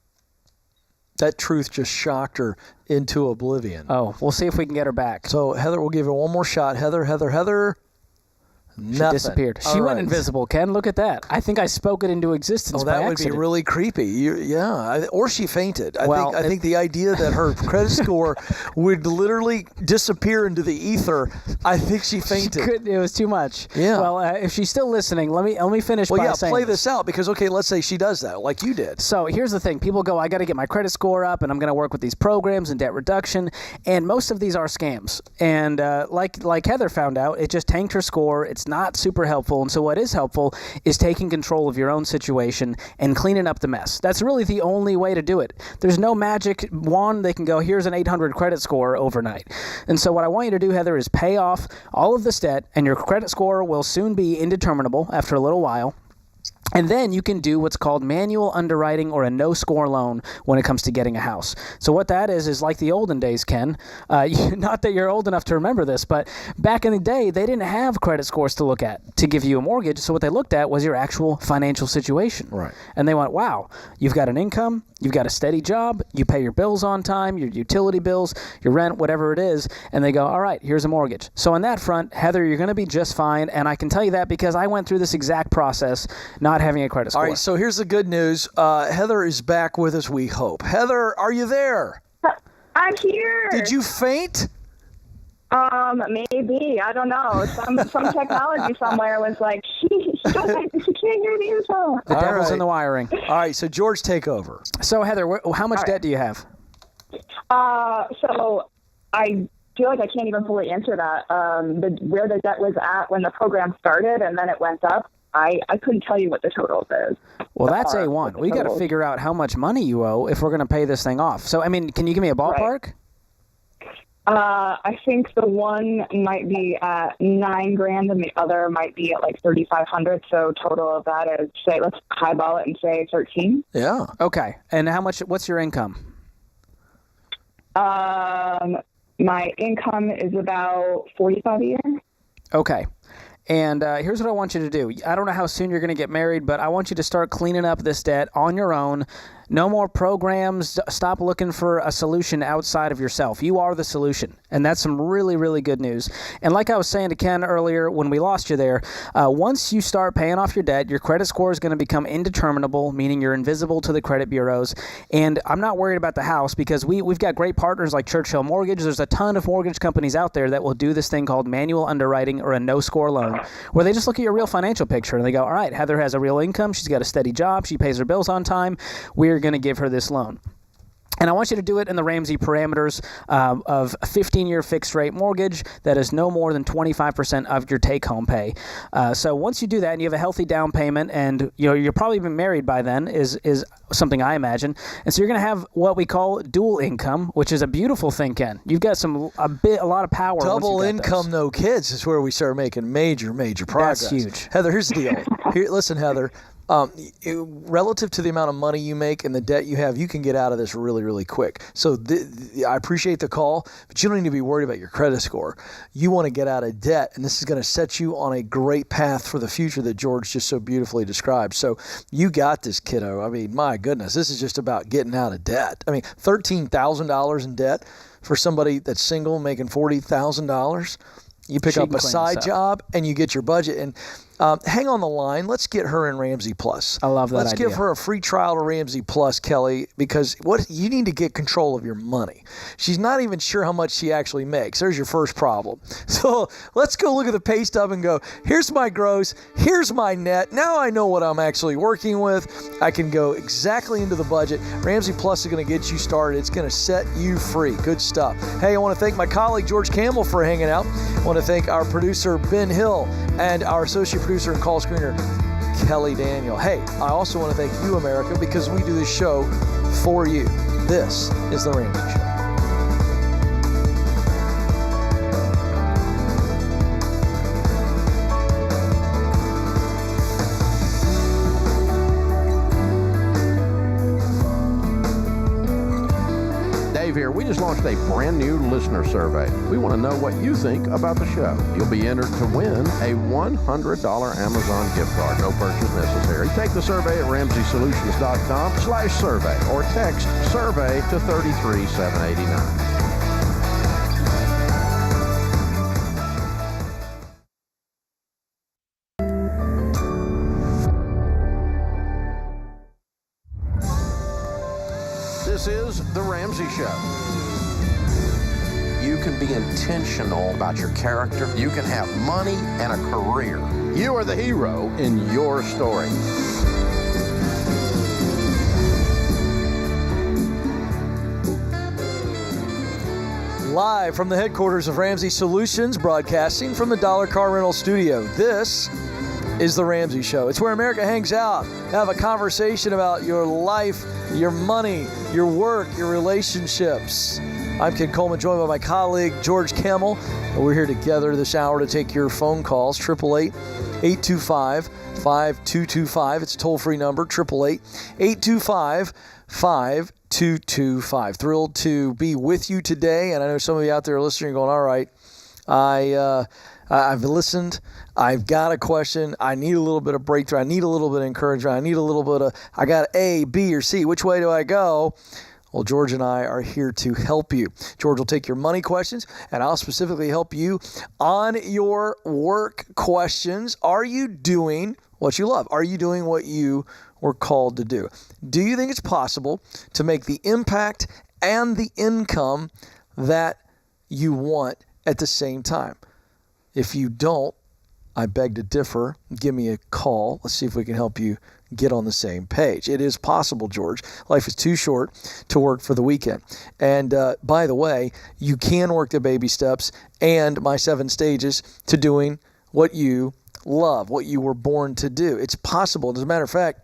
That truth just shocked her into oblivion. Oh, we'll see if we can get her back. So, Heather, we'll give her one more shot. Heather. She Nothing. disappeared. All She went right. invisible, Ken. Look at that. I think I spoke it into existence Oh, by that would accident. be really creepy. Or she fainted. Well, I think the idea that her credit score would literally disappear into the ether, I think she fainted. It was too much. Yeah. Well, if she's still listening, let me finish by saying play this out because, okay, let's say she does that like you did. So here's the thing. People go, I got to get my credit score up, and I'm going to work with these programs and debt reduction, and most of these are scams. And like Heather found out, it just tanked her score. It's not super helpful. And so what is helpful is taking control of your own situation and cleaning up the mess. That's really the only way to do it. There's no magic wand they can go, here's an 800 credit score overnight. And so what I want you to do, Heather, is pay off all of this debt, and your credit score will soon be indeterminable after a little while. And then you can do what's called manual underwriting or a no-score loan when it comes to getting a house. So what that is like the olden days, Ken. Not that you're old enough to remember this, but back in the day, they didn't have credit scores to look at to give you a mortgage. So what they looked at was your actual financial situation. Right. And they went, wow, you've got an income, you've got a steady job, you pay your bills on time, your utility bills, your rent, whatever it is. And they go, all right, here's a mortgage. So on that front, Heather, you're going to be just fine. And I can tell you that because I went through this exact process, not having a credit score. All right, so here's the good news. Heather is back with us, we hope. Heather, are you there? I'm here. Did you faint? Maybe. I don't know. Some technology somewhere was like, she can't hear the info. The devil's in the wiring. All right, so George, take over. So Heather, how much debt do you have? So I feel like I can't even fully answer that. Where the debt was at when the program started and then it went up, I couldn't tell you what the total is. Well, that's A1. We got to figure out how much money you owe if we're going to pay this thing off. So, I mean, can you give me a ballpark? Right. I think the one might be at $9,000 and the other might be at like $3,500. So total of that is, say, let's highball it and say 13. Yeah. Okay. And what's your income? My income is about $45,000 a year. Okay. And here's what I want you to do. I don't know how soon you're going to get married, but I want you to start cleaning up this debt on your own. No more programs. Stop looking for a solution outside of yourself. You are the solution. And that's some really, really good news. And like I was saying to Ken earlier when we lost you there, once you start paying off your debt, your credit score is going to become indeterminable, meaning you're invisible to the credit bureaus. And I'm not worried about the house because we've got great partners like Churchill Mortgage. There's a ton of mortgage companies out there that will do this thing called manual underwriting or a no-score loan, where they just look at your real financial picture and they go, all right, Heather has a real income. She's got a steady job. She pays her bills on time. We're going to give her this loan. And I want you to do it in the Ramsey parameters of a 15-year fixed-rate mortgage that is no more than 25% of your take-home pay. So once you do that and you have a healthy down payment and you're probably been married by then is something I imagine. And so you're going to have what we call dual income, which is a beautiful thing, Ken. You've got a lot of power. Double income, no kids is where we start making major progress. That's huge. Heather, here's the deal. Listen, Heather. Relative to the amount of money you make and the debt you have, you can get out of this really, really quick. So I appreciate the call, but you don't need to be worried about your credit score. You want to get out of debt, and this is going to set you on a great path for the future that George just so beautifully described. So you got this, kiddo. I mean, my goodness, this is just about getting out of debt. I mean, $13,000 in debt for somebody that's single making $40,000. You pick up a side job and you get your budget. And hang on the line. Let's get her in Ramsey Plus. I love that Let's idea. give her a free trial to Ramsey Plus, Kelly, because you need to get control of your money. She's not even sure how much she actually makes. There's your first problem. So let's go look at the pay stub and go, here's my gross, here's my net. Now I know what I'm actually working with. I can go exactly into the budget. Ramsey Plus is going to get you started. It's going to set you free. Good stuff. Hey, I want to thank my colleague George Campbell for hanging out. I want to thank our producer Ben Hill and our associate producer and call screener Kelly Daniel. Hey, I also want to thank you, America, because we do this show for you. This is The Ramsey Show. Dave here. We We just launched a brand new listener survey. We want to know what you think about the show. You'll be entered to win a $100 Amazon gift card. No purchase necessary. Take the survey at RamseySolutions.com/survey or text survey to 33789. This is The Ramsey Show. You can be intentional about your character. You can have money and a career. You are the hero in your story. Live from the headquarters of Ramsey Solutions, broadcasting from the Dollar Car Rental Studio. This is The Ramsey Show. It's where America hangs out. Have a conversation about your life, your money, your work, your relationships. I'm Ken Coleman, joined by my colleague, George Kemmel. And we're here together this hour to take your phone calls. 888-825-5225. It's a toll-free number, 888-825-5225. Thrilled to be with you today. And I know some of you out there listening going, all right, I've listened. I've got a question. I need a little bit of breakthrough. I need a little bit of encouragement. I need a little bit of, I got A, B, or C. Which way do I go? Well, George and I are here to help you. George will take your money questions, and I'll specifically help you on your work questions. Are you doing what you love? Are you doing what you were called to do? Do you think it's possible to make the impact and the income that you want at the same time? If you don't, I beg to differ. Give me a call. Let's see if we can help you get on the same page. It is possible, George. Life is too short to work for the weekend. And by the way, you can work the baby steps and my 7 stages to doing what you love, what you were born to do. It's possible. As a matter of fact,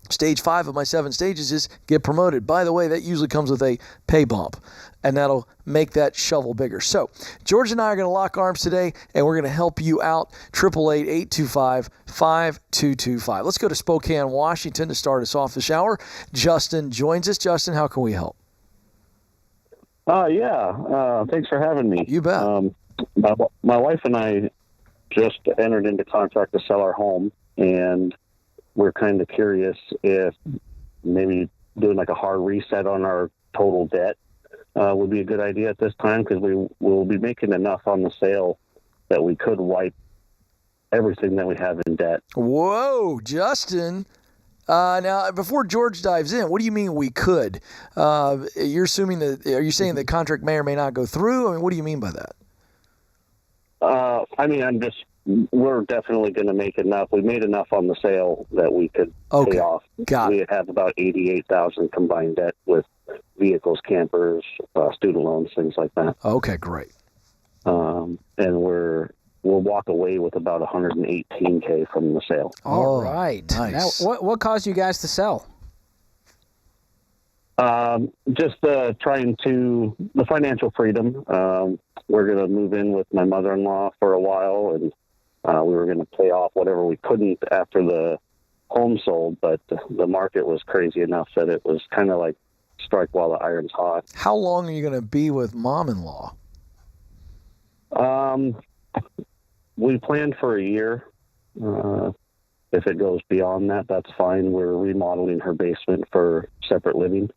stage 5 of my 7 stages is get promoted. By the way, that usually comes with a pay bump, and that'll make that shovel bigger. So George and I are going to lock arms today, and we're going to help you out. 888-825-5225. Let's go to Spokane, Washington to start us off this hour. Justin joins us. Justin, how can we help? Thanks for having me. You bet. My wife and I just entered into contract to sell our home, and we're kind of curious if maybe doing like a hard reset on our total debt would be a good idea at this time, because we will be making enough on the sale that we could wipe everything that we have in debt. Whoa, Justin. Now, before George dives in, what do you mean we could? You're assuming that, are you saying the contract may or may not go through? I mean, what do you mean by that? We're definitely going to make enough. We made enough on the sale that we could pay off. We have about $88,000 combined debt with vehicles, campers, student loans, things like that. Okay, great. And we'll walk away with about $118K from the sale. All right. Nice. Now, what caused you guys to sell? Just trying to the financial freedom. We're going to move in with my mother-in-law for a while, and we were going to pay off whatever we couldn't after the home sold, but the market was crazy enough that it was kind of like strike while the iron's hot. How long are you going to be with mom-in-law? We planned for a year. If it goes beyond that, that's fine. We're remodeling her basement for separate living.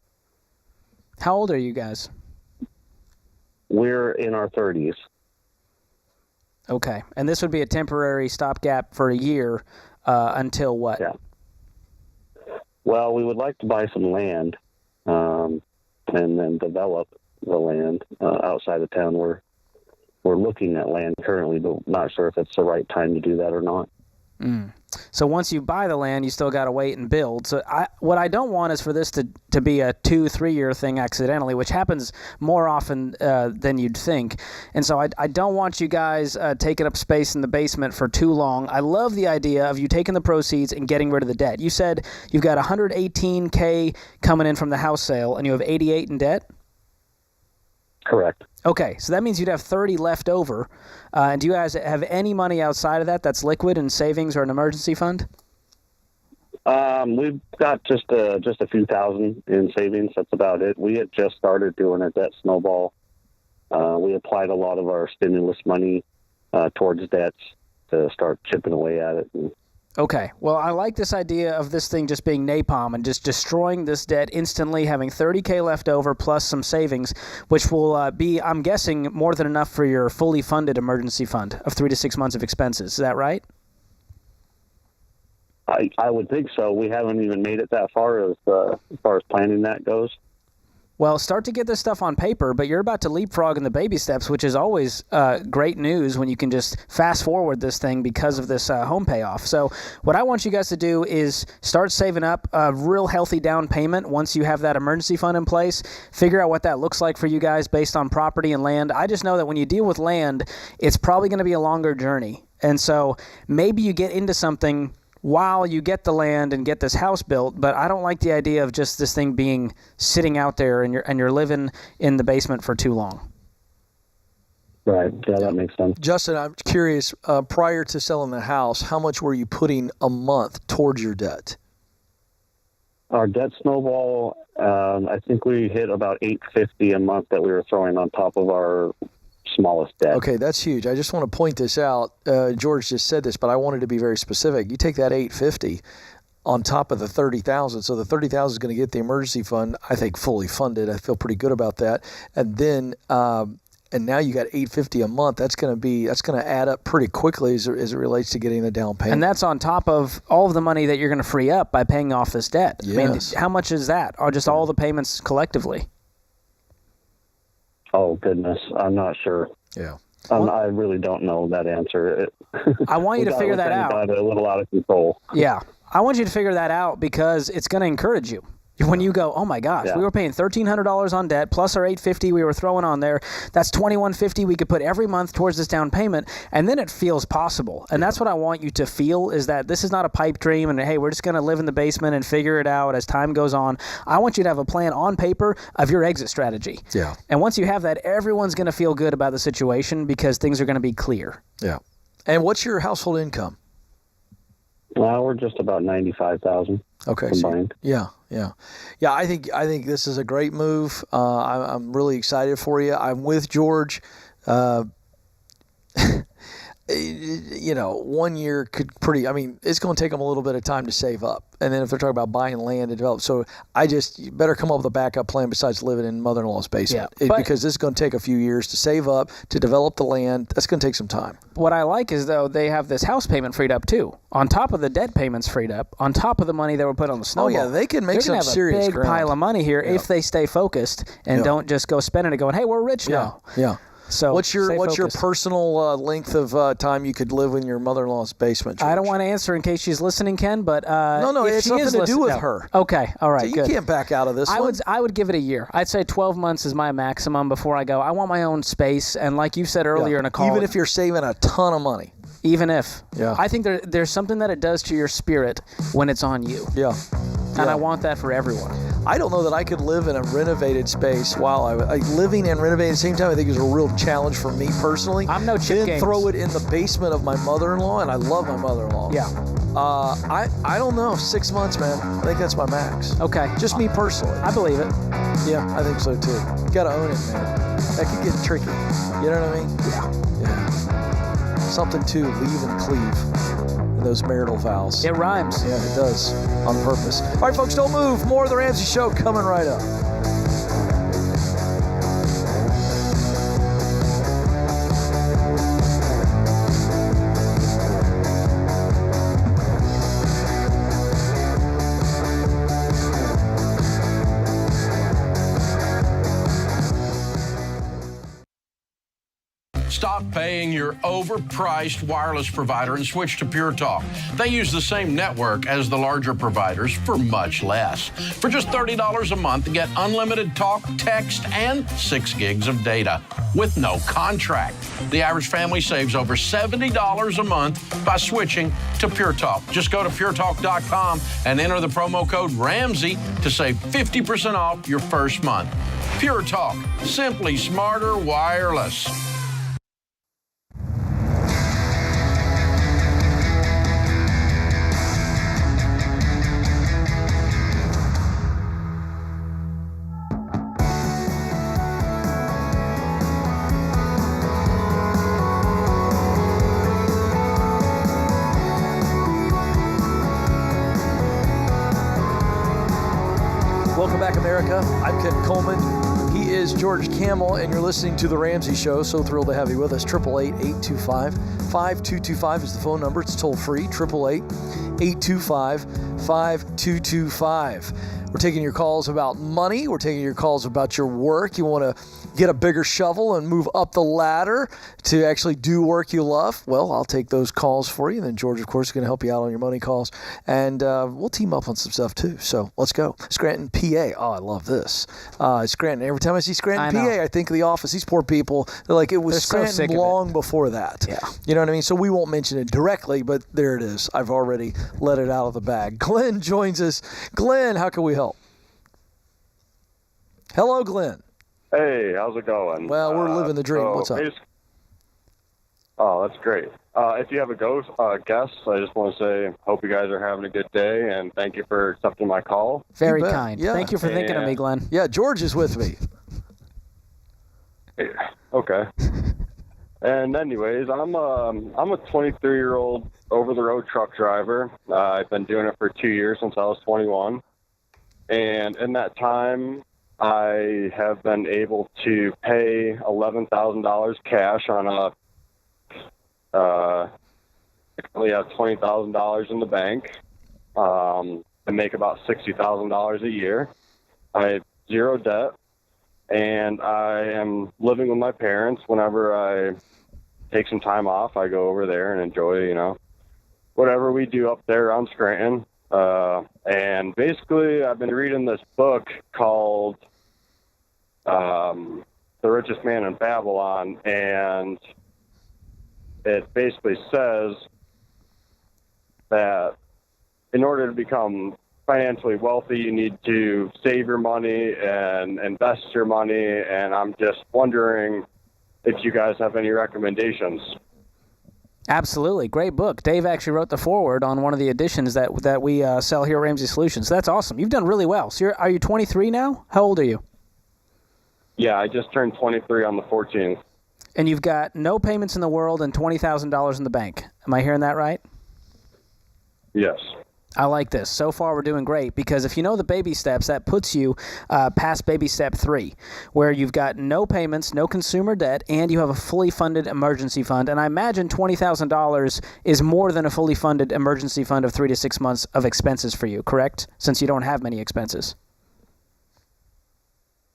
How old are you guys? We're in our 30s. Okay. And this would be a temporary stopgap for a year until what? Yeah. Well, we would like to buy some land and then develop the land outside of town. We're looking at land currently, but not sure if it's the right time to do that or not. So once you buy the land, you still got to wait and build. So what I don't want is for this to be a 2-3 year thing accidentally, which happens more often than you'd think. And so I don't want you guys taking up space in the basement for too long. I love the idea of you taking the proceeds and getting rid of the debt. You said you've got $118K coming in from the house sale, and you have $88 in debt? Correct. Okay, so that means you'd have $30 left over. And do you guys have any money outside of that that's liquid in savings or an emergency fund? We've got just a few thousand in savings. That's about it. We had just started doing a debt snowball. We applied a lot of our stimulus money towards debts to start chipping away at it. Okay. Well, I like this idea of this thing just being napalm and just destroying this debt instantly, having $30K left over plus some savings, which will be, I'm guessing, more than enough for your fully funded emergency fund of 3 to 6 months of expenses. Is that right? I would think so. We haven't even made it that far as planning that goes. Well, start to get this stuff on paper, but you're about to leapfrog in the baby steps, which is always great news when you can just fast forward this thing because of this home payoff. So what I want you guys to do is start saving up a real healthy down payment once you have that emergency fund in place. Figure out what that looks like for you guys based on property and land. I just know that when you deal with land, it's probably going to be a longer journey. And so maybe you get into something while you get the land and get this house built, but I don't like the idea of just this thing being sitting out there and you're living in the basement for too long. Right. Yeah, that makes sense. Justin, I'm curious, prior to selling the house, how much were you putting a month towards your debt? Our debt snowball, I think we hit about $850 a month that we were throwing on top of our smallest debt. Okay, that's huge. I just want to point this out. George just said this, but I wanted to be very specific. You take that $850 on top of the $30,000, so the $30,000 is going to get the emergency fund, I think, fully funded. I feel pretty good about that. And then, and now you got $850 a month. That's going to add up pretty quickly as it relates to getting the down payment. And that's on top of all of the money that you're going to free up by paying off this debt. Yes. I mean, how much is that? Or just all the payments collectively? Oh, goodness. I'm not sure. Yeah. I really don't know that answer. I want you to figure that out. Got a little out of control. Yeah. I want you to figure that out because it's going to encourage you. When you go, oh my gosh, we were paying $1,300 on debt plus our $850 we were throwing on there. That's $2,150 we could put every month towards this down payment, and then it feels possible. And that's what I want you to feel, is that this is not a pipe dream and, hey, we're just going to live in the basement and figure it out as time goes on. I want you to have a plan on paper of your exit strategy. Yeah. And once you have that, everyone's going to feel good about the situation because things are going to be clear. Yeah. And what's your household income? Well, we're just about $95,000. Okay. Combined. So, yeah. I think this is a great move. I'm really excited for you. I'm with George. 1 year could it's going to take them a little bit of time to save up. And then if they're talking about buying land and develop, so you better come up with a backup plan besides living in mother-in-law's basement. Yeah, because this is going to take a few years to save up, to develop the land. That's going to take some time. What I like is, though, they have this house payment freed up, too. On top of the debt payments freed up, on top of the money they were put on the snowball. Oh, yeah, they can make some serious big pile of money here if they stay focused and don't just go spending it going, hey, we're rich now. Yeah. So what's your personal length of time you could live in your mother-in-law's basement, George? I don't want to answer in case she's listening, Ken, but no, if it's nothing to do with her. Okay, all right, so good. You can't back out of this one. I would give it a year. I'd say 12 months is my maximum before I go. I want my own space, and like you said earlier in a call, even if you're saving a ton of money. Even if. Yeah. I think there's something that it does to your spirit when it's on you. Yeah. And I want that for everyone. I don't know that I could live in a renovated space while living and renovating at the same time. I think is a real challenge for me personally. I'm no chip games. Throw it in the basement of my mother-in-law, and I love my mother-in-law. Yeah. I don't know. 6 months, man. I think that's my max. Okay. Just me personally. I believe it. Yeah, I think so too. You gotta own it, man. That could get tricky. You know what I mean? Yeah. Something to leave and cleave in those marital vows. It rhymes. Yeah, it does. On purpose. All right, folks, don't move. More of the Ramsey Show coming right up. Stop paying your overpriced wireless provider and switch to Pure Talk. They use the same network as the larger providers for much less. For just $30 a month, get unlimited talk, text, and 6 gigs of data with no contract. The average family saves over $70 a month by switching to Pure Talk. Just go to puretalk.com and enter the promo code Ramsey to save 50% off your first month. Pure Talk, simply smarter wireless. back, America. I'm Ken Coleman. He is George Camel, and you're listening to The Ramsey Show. So thrilled to have you with us. 888-825-5225 is the phone number. It's toll free. 888-825-5225. We're taking your calls about money. We're taking your calls about your work. You want to get a bigger shovel and move up the ladder to actually do work you love? Well, I'll take those calls for you. And then George, of course, is going to help you out on your money calls. And we'll team up on some stuff, too. So let's go. Scranton, PA. Oh, I love this. Scranton. Every time I see Scranton, PA, I think of The Office. These poor people, they're like, it was Scranton long before that. Yeah. You know what I mean? So we won't mention it directly, but there it is. I've already let it out of the bag. Glenn joins us. Glenn, how can we help? Hello, Glenn. Hey, how's it going? Well, we're living the dream. What's up? Oh, that's great. If you have a guest, I just want to say, hope you guys are having a good day, and thank you for accepting my call. Very kind. Yeah. Thank you for thinking of me, Glenn. Yeah, George is with me. Okay. And anyways, I'm a 23-year-old over-the-road truck driver. I've been doing it for 2 years since I was 21, and in that time, I have been able to pay $11,000 cash on I currently have $20,000 in the bank. I make about $60,000 a year. I have zero debt, and I am living with my parents. Whenever I take some time off, I go over there and enjoy, whatever we do up there around Scranton. And basically, I've been reading this book called The Richest Man in Babylon, and it basically says that in order to become financially wealthy, you need to save your money and invest your money, and I'm just wondering if you guys have any recommendations. Absolutely. Great book. Dave actually wrote the foreword on one of the editions that we sell here at Ramsey Solutions. That's awesome. You've done really well. So are you 23 now? How old are you? Yeah, I just turned 23 on the 14th. And you've got no payments in the world and $20,000 in the bank. Am I hearing that right? Yes. I like this. So far, we're doing great because if you know the baby steps, that puts you past baby step 3, where you've got no payments, no consumer debt, and you have a fully funded emergency fund. And I imagine $20,000 is more than a fully funded emergency fund of 3 to 6 months of expenses for you, correct? Since you don't have many expenses.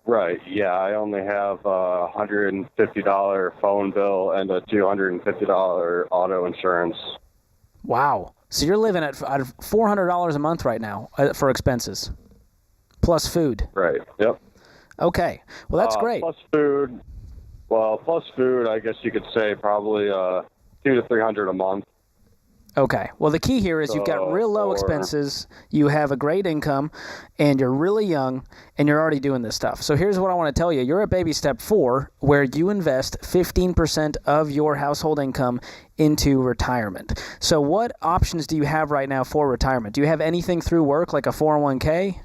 Right. Yeah, I only have a $150 phone bill and a $250 auto insurance. Wow. So you're living at $400 a month right now for expenses, plus food. Right. Yep. Okay. Well, that's great. Plus food. I guess you could say probably $200 to $300 a month. Okay. Well, the key here is you've got real low expenses, you have a great income, and you're really young, and you're already doing this stuff. So here's what I want to tell you. You're at baby step 4, where you invest 15% of your household income into retirement. So what options do you have right now for retirement? Do you have anything through work, like a 401k?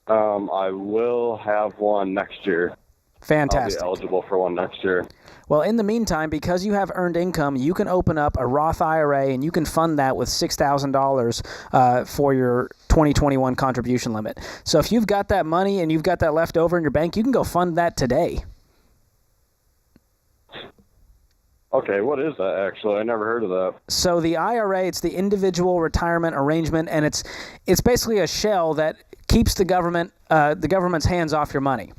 I will have one next year. Fantastic. I'll be eligible for one next year. Well, in the meantime, because you have earned income, you can open up a Roth IRA, and you can fund that with $6,000 for your 2021 contribution limit. So if you've got that money and you've got that left over in your bank, you can go fund that today. Okay, what is that actually? I never heard of that. So the IRA, it's the individual retirement arrangement, and it's basically a shell that keeps the government's hands off your money.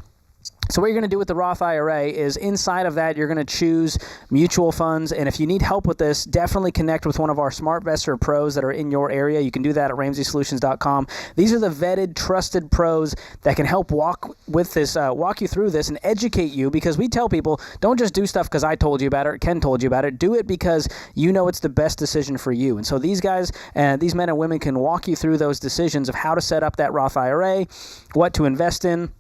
So what you're going to do with the Roth IRA is inside of that, you're going to choose mutual funds. And if you need help with this, definitely connect with one of our SmartVestor pros that are in your area. You can do that at RamseySolutions.com. These are the vetted, trusted pros that can help walk you through this and educate you, because we tell people, don't just do stuff because I told you about it or Ken told you about it. Do it because you know it's the best decision for you. And so these guys, these men and women can walk you through those decisions of how to set up that Roth IRA, what to invest in,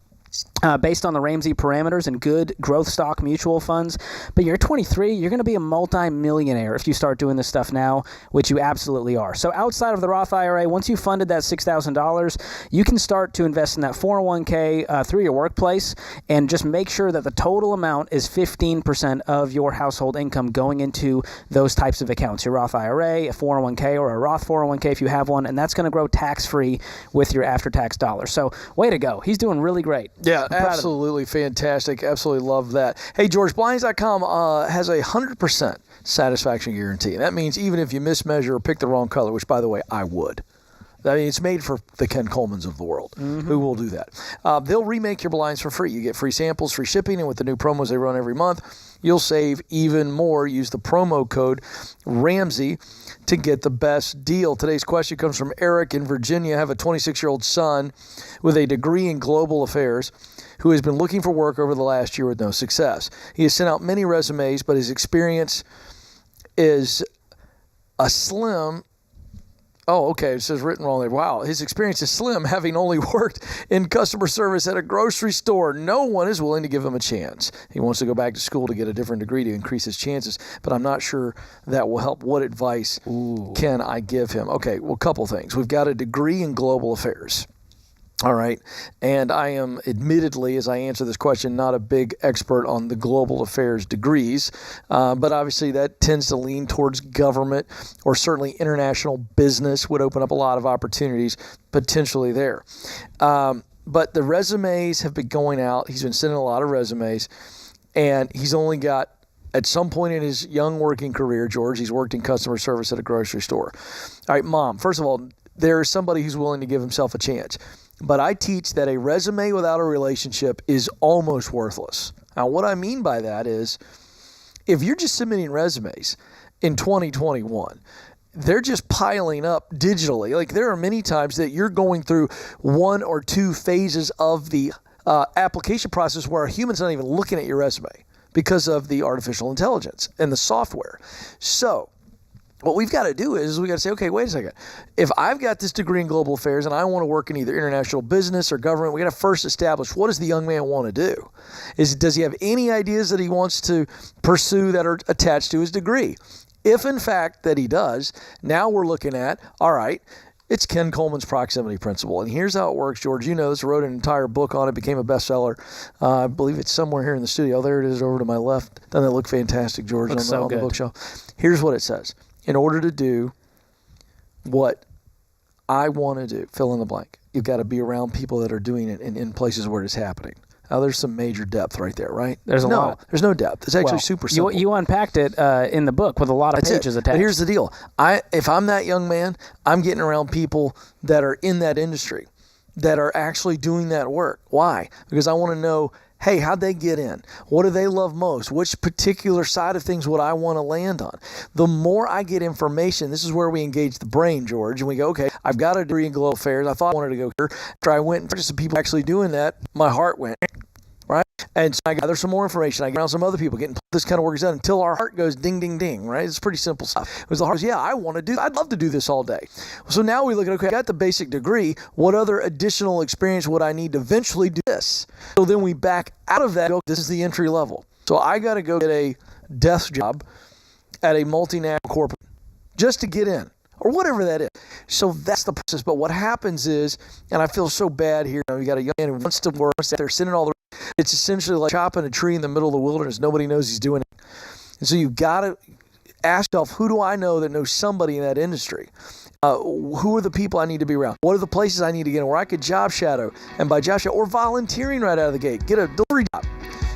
based on the Ramsey parameters and good growth stock mutual funds. But you're 23, you're going to be a multi-millionaire if you start doing this stuff now, which you absolutely are. So outside of the Roth IRA, once you've funded that $6,000, you can start to invest in that 401k through your workplace, and just make sure that the total amount is 15% of your household income going into those types of accounts, your Roth IRA, a 401k, or a Roth 401k if you have one, and that's going to grow tax-free with your after-tax dollars. So way to go. He's doing really great. Yeah, absolutely fantastic. Absolutely love that. Hey, George, Blinds.com has a 100% satisfaction guarantee. And that means even if you mismeasure or pick the wrong color, which, by the way, I would. I mean, it's made for the Ken Colemans of the world who will do that. They'll remake your blinds for free. You get free samples, free shipping, and with the new promos they run every month, you'll save even more. Use the promo code Ramsey to get the best deal. Today's question comes from Eric in Virginia. I have a 26-year-old son with a degree in global affairs who has been looking for work over the last year with no success. He has sent out many resumes, but his experience is a slim... Oh, okay. It says written wrong there. Wow. His experience is slim, having only worked in customer service at a grocery store. No one is willing to give him a chance. He wants to go back to school to get a different degree to increase his chances, but I'm not sure that will help. What advice can I give him? Okay, well, a couple things. We've got a degree in global affairs. All right. And I am admittedly, as I answer this question, not a big expert on the global affairs degrees, but obviously that tends to lean towards government, or certainly international business would open up a lot of opportunities potentially there. But the resumes have been going out. He's been sending a lot of resumes, and he's only got, at some point in his young working career, George, he's worked in customer service at a grocery store. All right, Mom, first of all, there's somebody who's willing to give himself a chance. But I teach that a resume without a relationship is almost worthless. Now, what I mean by that is, if you're just submitting resumes in 2021, they're just piling up digitally. Like, there are many times that you're going through one or two phases of the application process where a human's not even looking at your resume because of the artificial intelligence and the software. So what we've got to do is we got to say, okay, wait a second. If I've got this degree in global affairs and I want to work in either international business or government, we got to first establish, what does the young man want to do? Does he have any ideas that he wants to pursue that are attached to his degree? If in fact that he does, now we're looking at, all right, it's Ken Coleman's proximity principle. And here's how it works, George. You know this. I wrote an entire book on it, became a bestseller. I believe it's somewhere here in the studio. There it is over to my left. Doesn't that look fantastic, George, on the bookshelf? Here's what it says. In order to do what I want to do, fill in the blank, you've got to be around people that are doing it in places where it's happening. Now, there's some major depth right there, right? There's a lot. There's no depth. It's actually super simple. You unpacked it in the book with a lot of pages attached. But here's the deal. If I'm that young man, I'm getting around people that are in that industry, that are actually doing that work. Why? Because I want to know, hey, how'd they get in? What do they love most? Which particular side of things would I want to land on? The more I get information, this is where we engage the brain, George, and we go, okay, I've got a degree in global affairs. I thought I wanted to go here. After I went and talked to some people actually doing that, my heart went, right? And so I gather some more information. I get around some other people getting this kind of work is done until our heart goes ding, ding, ding, right? It's pretty simple stuff. It was the heart, yeah, I'd love to do this all day. So now we look at, okay, I got the basic degree. What other additional experience would I need to eventually do this? So then we back out of that, go, this is the entry level. So I got to go get a desk job at a multinational corporate just to get in, or whatever that is. So that's the process. But what happens is, and I feel so bad here, you got a young man who wants to work, they're sending all the, it's essentially like chopping a tree in the middle of the wilderness. Nobody knows he's doing it. And so you've got to ask yourself, who do I know that knows somebody in that industry? Who are the people I need to be around? What are the places I need to get in where I could job shadow? And by job shadow, or volunteering right out of the gate, get a delivery job,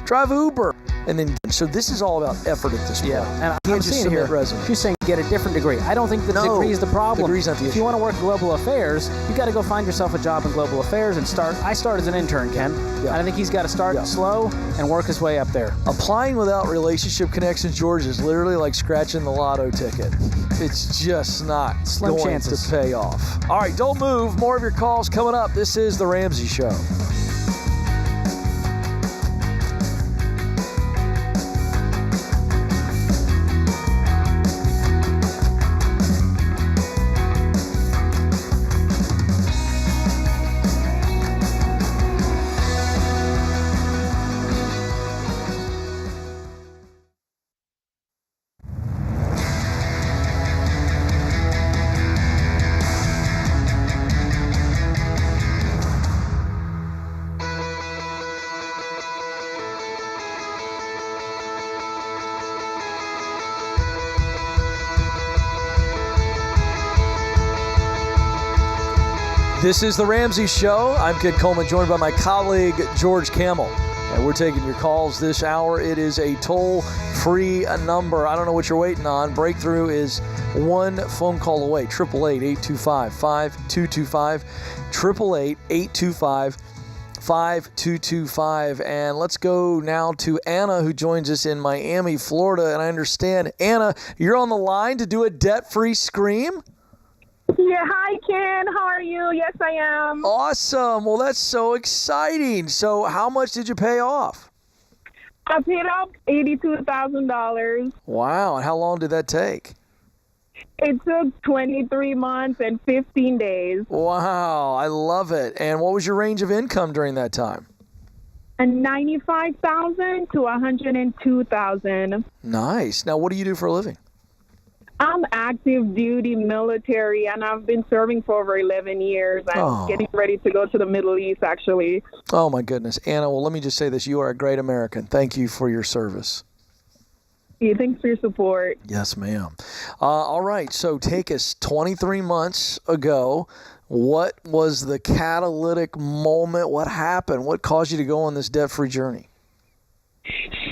drive Uber. And then, so this is all about effort at this point. Yeah, and I'm seeing here, she's saying get a different degree. I don't think the degree is the problem. Degree's not the issue. If you want to work global affairs, you got to go find yourself a job in global affairs and start. I started as an intern, Ken. Yeah. I think he's got to start slow and work his way up there. Applying without relationship connections, George, is literally like scratching the lotto ticket. It's just not Slim going chances to pay off. All right, don't move. More of your calls coming up. This is The Ramsey Show. This is the Ramsey Show. I'm Kid Coleman, joined by my colleague, George Camel. And we're taking your calls this hour. It is a toll-free number. I don't know what you're waiting on. Breakthrough is one phone call away. 888-825-5225. 888-825-5225. And let's go now to Anna, who joins us in Miami, Florida. And I understand, Anna, you're on the line to do a debt-free scream? Yeah, hi, Ken. How are you? Yes, I am. Awesome. Well, that's so exciting. So how much did you pay off? I paid off $82,000. Wow. And how long did that take? It took 23 months and 15 days. Wow. I love it. And what was your range of income during that time? $95,000 to $102,000. Nice. Now, what do you do for a living? I'm active duty military, and I've been serving for over 11 years. I'm getting ready to go to the Middle East, actually. Oh, my goodness. Anna, well, let me just say this. You are a great American. Thank you for your service. Yeah, thanks for your support. Yes, ma'am. All right. So take us 23 months ago. What was the catalytic moment? What happened? What caused you to go on this debt-free journey?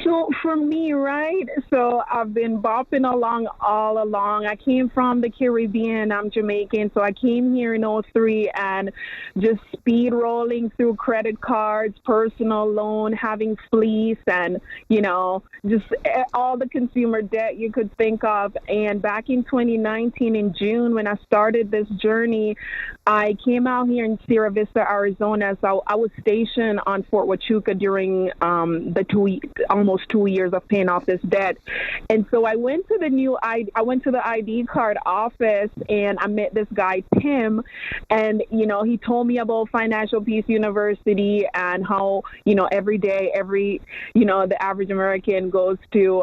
So for me, right, so I've been bopping along all along. I came from the Caribbean. I'm Jamaican. So I came here in 2003 and just speed rolling through credit cards, personal loan, having fleece, and, you know, just all the consumer debt you could think of. And back in 2019, in June, when I started this journey, I came out here in Sierra Vista, Arizona. So I was stationed on Fort Huachuca during the almost 2 years of paying off this debt. And so I went to the ID card office, and I met this guy, Tim, and, you know, he told me about Financial Peace University and how, you know, every day, the average American goes to,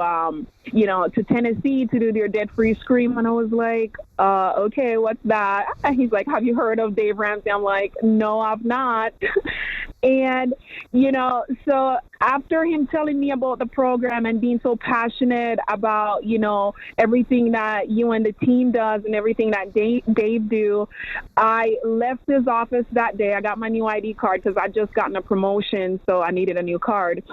to Tennessee to do their debt-free scream. And I was like, okay, what's that? And he's like, have you heard of Dave Ramsey? I'm like, no, I've not. And, you know, so after him telling me about the program and being so passionate about, you know, everything that you and the team does and everything that Dave do, I left his office that day. I got my new ID card because I just gotten a promotion, so I needed a new card.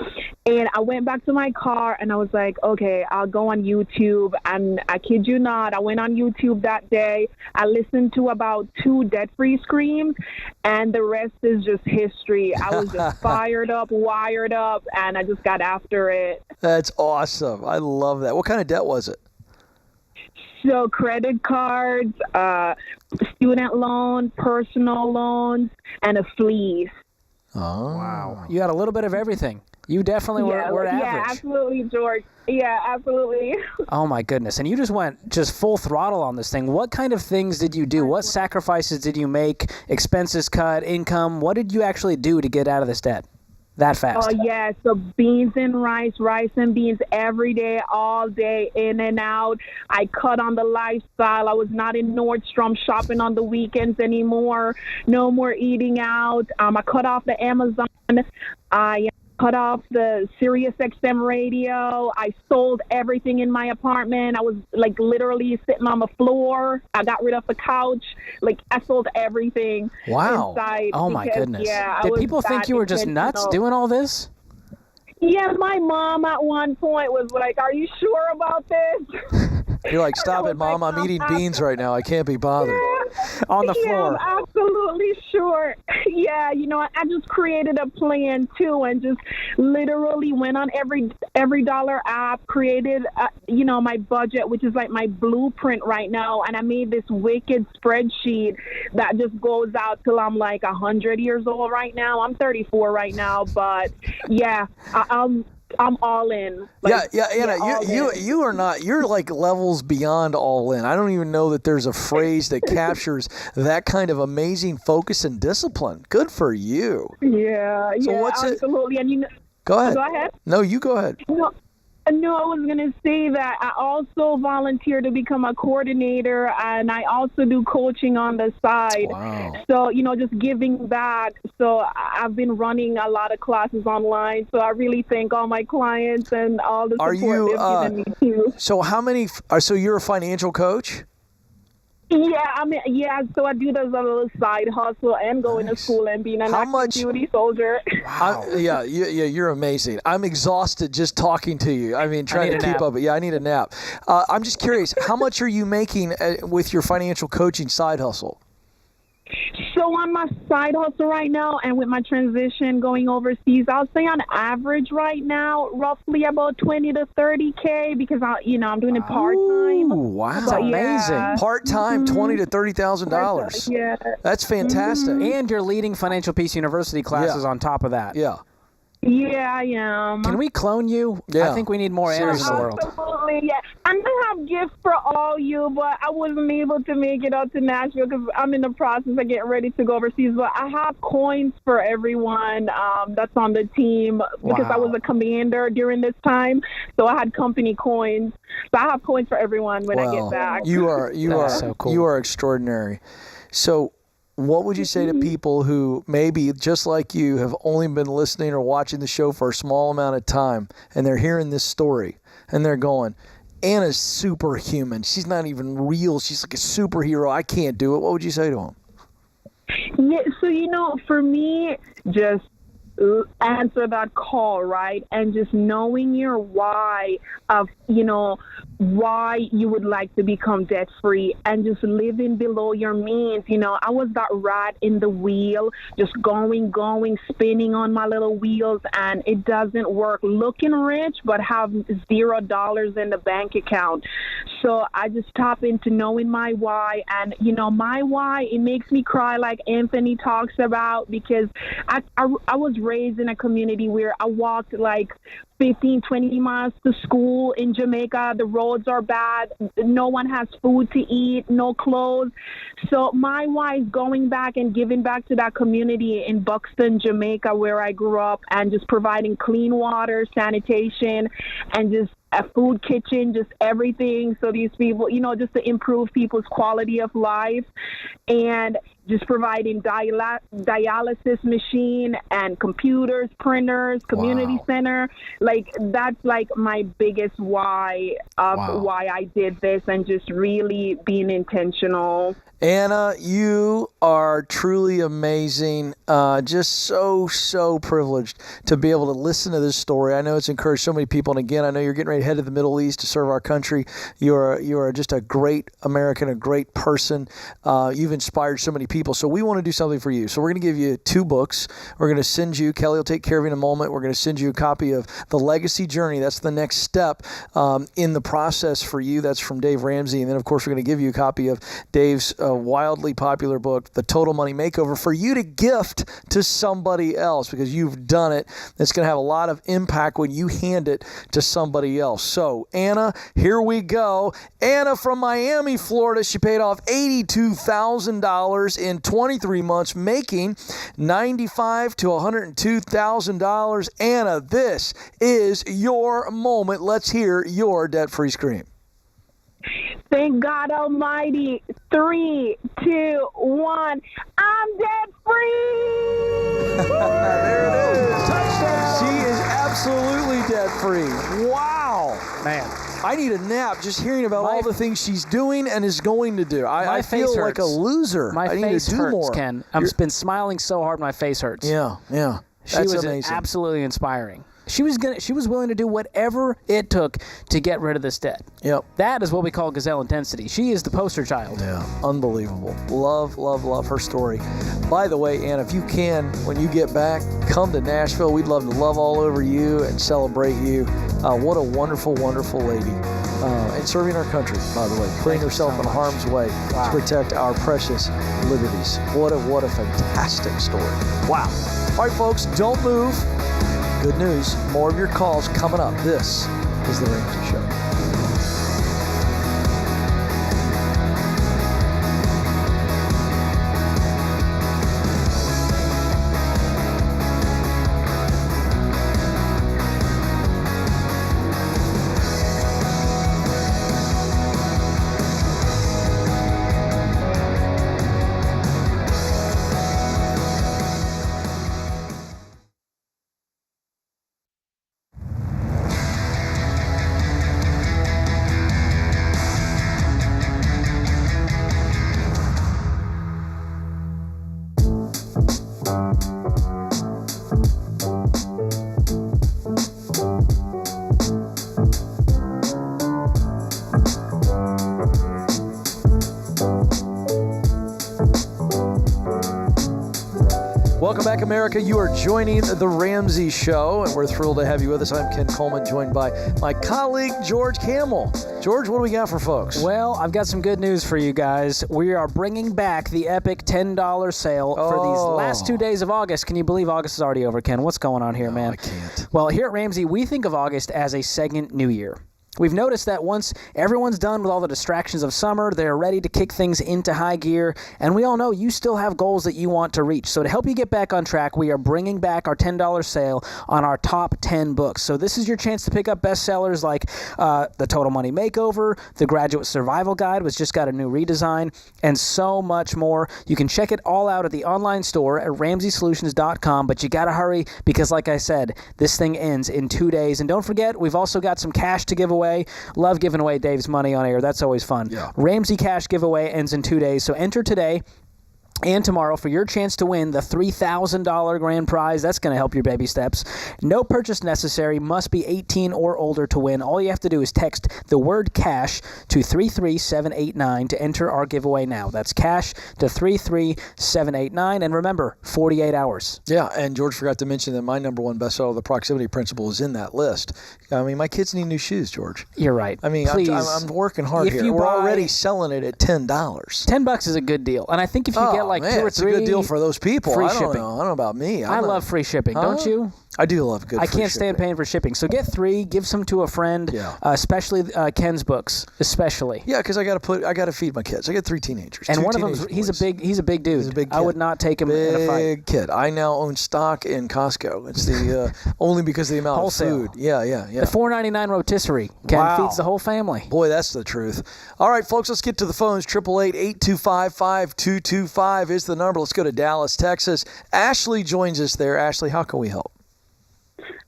And I went back to my car and I was like, okay, I'll go on YouTube. And I kid you not, I went on YouTube that day. I listened to about 2 debt-free screams, and the rest is just history. I was just fired up, wired up, and I just got after it. That's awesome. I love that. What kind of debt was it? So credit cards, student loan, personal loans, and a fleece. Oh. Wow. You got a little bit of everything. You definitely were average. Yeah, absolutely, George. Yeah, absolutely. Oh, my goodness. And you just went full throttle on this thing. What kind of things did you do? What sacrifices did you make? Expenses cut, income? What did you actually do to get out of this debt that fast? Oh, yeah. So beans and rice and beans every day, all day, in and out. I cut on the lifestyle. I was not in Nordstrom shopping on the weekends anymore. No more eating out. I cut off the Amazon. I cut off the Sirius XM radio. I sold everything in my apartment. I was like literally sitting on the floor. I got rid of the couch. Like I sold everything. Wow. Inside oh my goodness. Yeah, did people think you were just nuts doing all this? Yeah, my mom at one point was like, "Are you sure about this?" You're like, "Stop it, Mom. I'm eating beans right now. I can't be bothered." On the floor. Yeah, I'm absolutely sure. Yeah, you know, I just created a plan too, and just literally went on every dollar app, created, my budget, which is like my blueprint right now, and I made this wicked spreadsheet that just goes out till I'm like 100 years old right now. I'm 34 right now, but yeah, I'm all in. Like, Anna, you are not. You're like levels beyond all in. I don't even know that there's a phrase that captures that kind of amazing focus and discipline. Good for you. Yeah, so yeah, what's absolutely. It? And go ahead. Go ahead. No, you go ahead. No, I was going to say that I also volunteer to become a coordinator, and I also do coaching on the side. Wow. So, just giving back. So I've been running a lot of classes online. So I really thank all my clients and all the support they've given me too. So so you're a financial coach? Yeah, I mean, yeah. So I do those a little side hustle and going to school and being an active duty soldier. Yeah, you're amazing. I'm exhausted just talking to you. I mean, trying to keep up. Yeah, I need a nap. I'm just curious, how much are you making with your financial coaching side hustle? So on my side hustle right now and with my transition going overseas, I'll say on average right now, roughly about 20 to 30K because I'm doing it part-time. Ooh, wow. That's amazing. Part-time, $20,000 to $30,000. Yeah. That's fantastic. And you're leading Financial Peace University classes on top of that. Yeah. Yeah, I am. Can we clone you? Yeah. I think we need more Annas in the world. Absolutely, yeah. I'm going to have gifts for all you, but I wasn't able to make it out to Nashville because I'm in the process of getting ready to go overseas. But I have coins for everyone that's on the team because I was a commander during this time. So I had company coins. So I have coins for everyone when I get back. You are so cool. You are extraordinary. So what would you say to people who maybe, just like you, have only been listening or watching the show for a small amount of time, and they're hearing this story, and they're going, Anna's superhuman. She's not even real. She's like a superhero. I can't do it. What would you say to them? Yeah, so, for me, just answer that call, right? And just knowing your why of, why you would like to become debt free and just living below your means. I was that rat in the wheel, just going, spinning on my little wheels, and it doesn't work. Looking rich, but have $0 in the bank account. So I just tap into knowing my why, and my why, it makes me cry like Anthony talks about, because I was raised in a community where I walked like 15, 20 miles to school in Jamaica. The roads are bad. No one has food to eat, no clothes. So my why is going back and giving back to that community in Buxton, Jamaica, where I grew up, and just providing clean water, sanitation, and just a food kitchen, just everything. So these people, just to improve people's quality of life, and just providing dialysis machine and computers, printers, community center. Like, that's like my biggest why of why I did this, and just really being intentional. Anna, you are truly amazing. Just so privileged to be able to listen to this story. I know it's encouraged so many people. And again, I know you're getting ready to head to the Middle East to serve our country. You are just a great American, a great person. You've inspired so many people. So we want to do something for you. So we're going to give you 2 books. We're going to send you, Kelly will take care of you in a moment. We're going to send you a copy of The Legacy Journey. That's the next step in the process for you. That's from Dave Ramsey. And then, of course, we're going to give you a copy of Dave's wildly popular book, The Total Money Makeover, for you to gift to somebody else, because you've done it. It's going to have a lot of impact when you hand it to somebody else. So, Anna, here we go. Anna from Miami, Florida. She paid off $82,000 in 23 months, making $95,000 to $102,000. Anna, this is your moment. Let's hear your debt-free scream. Thank God Almighty. 3, 2, 1. I'm debt free. There it is. Touchdown. She is absolutely debt free. Wow, man. I need a nap just hearing about all the things she's doing and is going to do. I feel like a loser. My I need face to do hurts, more. Ken. I've been smiling so hard, my face hurts. Yeah. She That's was amazing. absolutely inspiring. She was willing to do whatever it took to get rid of this debt. Yep. That is what we call gazelle intensity. She is the poster child. Yeah, unbelievable. Love her story. By the way, Anna, if you can, when you get back, come to Nashville. We'd love to love all over you and celebrate you. What a wonderful, wonderful lady. And serving our country, by the way, putting herself in harm's way to protect our precious liberties. What a fantastic story. Wow. All right, folks, don't move. Good news, more of your calls coming up. This is The Ramsey Show. Welcome back, America. You are joining the Ramsey Show, and we're thrilled to have you with us. I'm Ken Coleman, joined by my colleague, George Camel. George, what do we got for folks? Well, I've got some good news for you guys. We are bringing back the epic $10 sale for these last 2 days of August. Can you believe August is already over, Ken? What's going on here, man? I can't. Well, here at Ramsey, we think of August as a second new year. We've noticed that once everyone's done with all the distractions of summer, they're ready to kick things into high gear, and we all know you still have goals that you want to reach. So to help you get back on track, we are bringing back our $10 sale on our top 10 books. So this is your chance to pick up bestsellers like The Total Money Makeover, The Graduate Survival Guide, which just got a new redesign, and so much more. You can check it all out at the online store at RamseySolutions.com, but you got to hurry because, like I said, this thing ends in 2 days. And don't forget, we've also got some cash to give away. Love giving away Dave's money on air. That's always fun. Yeah. Ramsey Cash giveaway ends in 2 days, so enter today and tomorrow for your chance to win the $3,000 grand prize. That's going to help your baby steps. No purchase necessary. Must be 18 or older to win. All you have to do is text the word cash to 33789 to enter our giveaway now. That's cash to 33789. And remember, 48 hours. Yeah, and George forgot to mention that my number one bestseller, The Proximity Principle, is in that list. I mean, my kids need new shoes, George. You're right. I mean, I'm working hard here. We're already selling it at $10. $10 is a good deal. And I think if you get like 2 or 3, it's a good deal for those people. Free I don't shipping. know. I don't know about me. I love free shipping. Don't you? I do love good. I can't stand paying for shipping. So get 3, give some to a friend. Yeah. Especially Ken's books, especially. Yeah, because I got to feed my kids. I got 3 teenagers. And 2 one of them, he's a big dude. He's a big kid. I would not take him in a fight. Big kid. I now own stock in Costco. It's the only because of the amount Wholesale. of food. Yeah. The $4.99 rotisserie. Ken feeds the whole family. Boy, that's the truth. All right, folks, let's get to the phones. 888-825-5225 is the number. Let's go to Dallas, Texas. Ashley joins us there. Ashley, how can we help?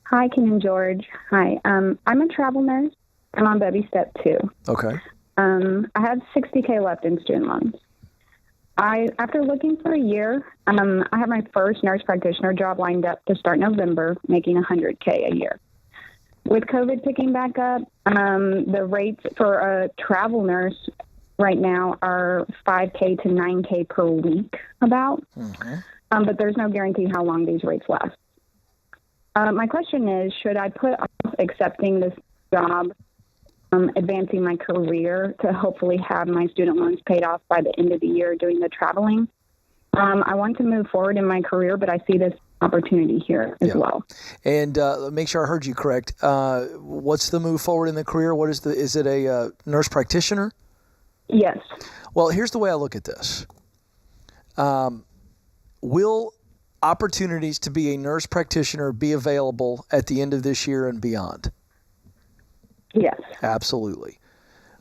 Hi, Ken and George. Hi. I'm a travel nurse. I'm on baby step 2. Okay. I have $60K left in student loans. After looking for a year, I have my first nurse practitioner job lined up to start November, making $100K a year. With COVID picking back up, the rates for a travel nurse right now are $5K to $9K per week about. Mm-hmm. But there's no guarantee how long these rates last. My question is, should I put off accepting this job, advancing my career to hopefully have my student loans paid off by the end of the year doing the traveling? I want to move forward in my career, but I see this opportunity here as well. And make sure I heard you correct. What's the move forward in the career? Is it a nurse practitioner? Yes. Well, here's the way I look at this. Will opportunities to be a nurse practitioner be available at the end of this year and beyond? Yes. Absolutely.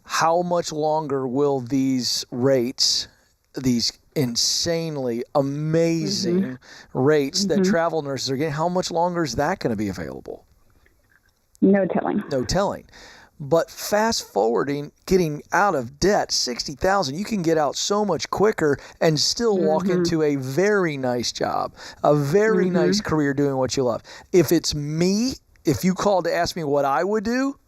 How much longer will these rates, these insanely amazing rates that travel nurses are getting, how much longer is that going to be available? No telling. No telling. But fast forwarding, getting out of debt, $60,000, you can get out so much quicker and still walk into a very nice job, a very nice career doing what you love. If it's me, if you called to ask me what I would do,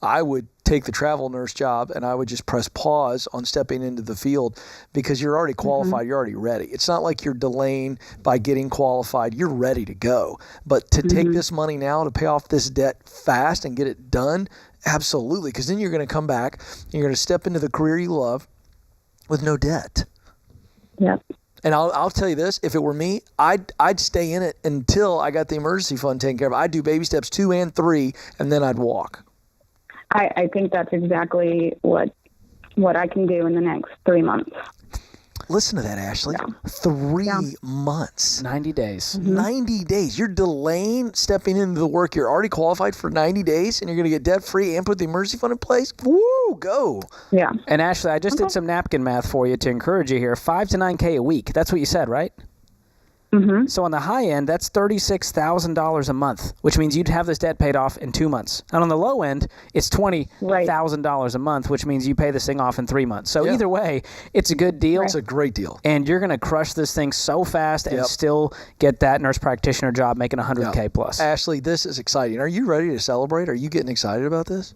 I would take the travel nurse job and I would just press pause on stepping into the field because you're already qualified, you're already ready. It's not like you're delaying by getting qualified. You're ready to go. But to take this money now to pay off this debt fast and get it done, absolutely, because then you're going to come back and you're going to step into the career you love with no debt. Yep. And I'll tell you this, if it were me, I'd stay in it until I got the emergency fund taken care of. I'd do baby steps 2 and 3, and then I'd walk. I think that's exactly what I can do in the next 3 months. Listen to that, Ashley. 3 months. 90 days. 90 days. You're delaying stepping into the work you're already qualified for 90 days, and you're going to get debt-free and put the emergency fund in place? Woo, go. Yeah. And Ashley, I just did some napkin math for you to encourage you here. 5 to 9K a week. That's what you said, right? So on the high end, that's $36,000 a month, which means you'd have this debt paid off in 2 months. And on the low end, it's $20,000 a month, which means you pay this thing off in 3 months. So either way, it's a good deal. It's a great deal. And you're going to crush this thing so fast and still get that nurse practitioner job making $100K plus. Ashley, this is exciting. Are you ready to celebrate? Are you getting excited about this?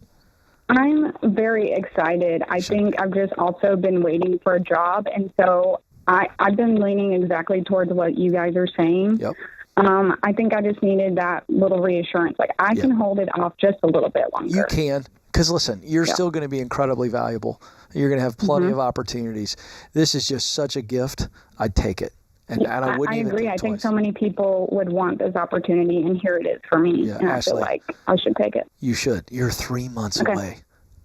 I'm very excited. I think I've just also been waiting for a job, and so I've been leaning exactly towards what you guys are saying. Yep. I think I just needed that little reassurance. Like, I can hold it off just a little bit longer. You can. Because, listen, you're still going to be incredibly valuable. You're going to have plenty of opportunities. This is just such a gift. I'd take it. And I wouldn't even agree. think I think twice. so many people would want this opportunity, and here it is for me. Yeah, and Ashley, I feel like I should take it. You should. You're 3 months away.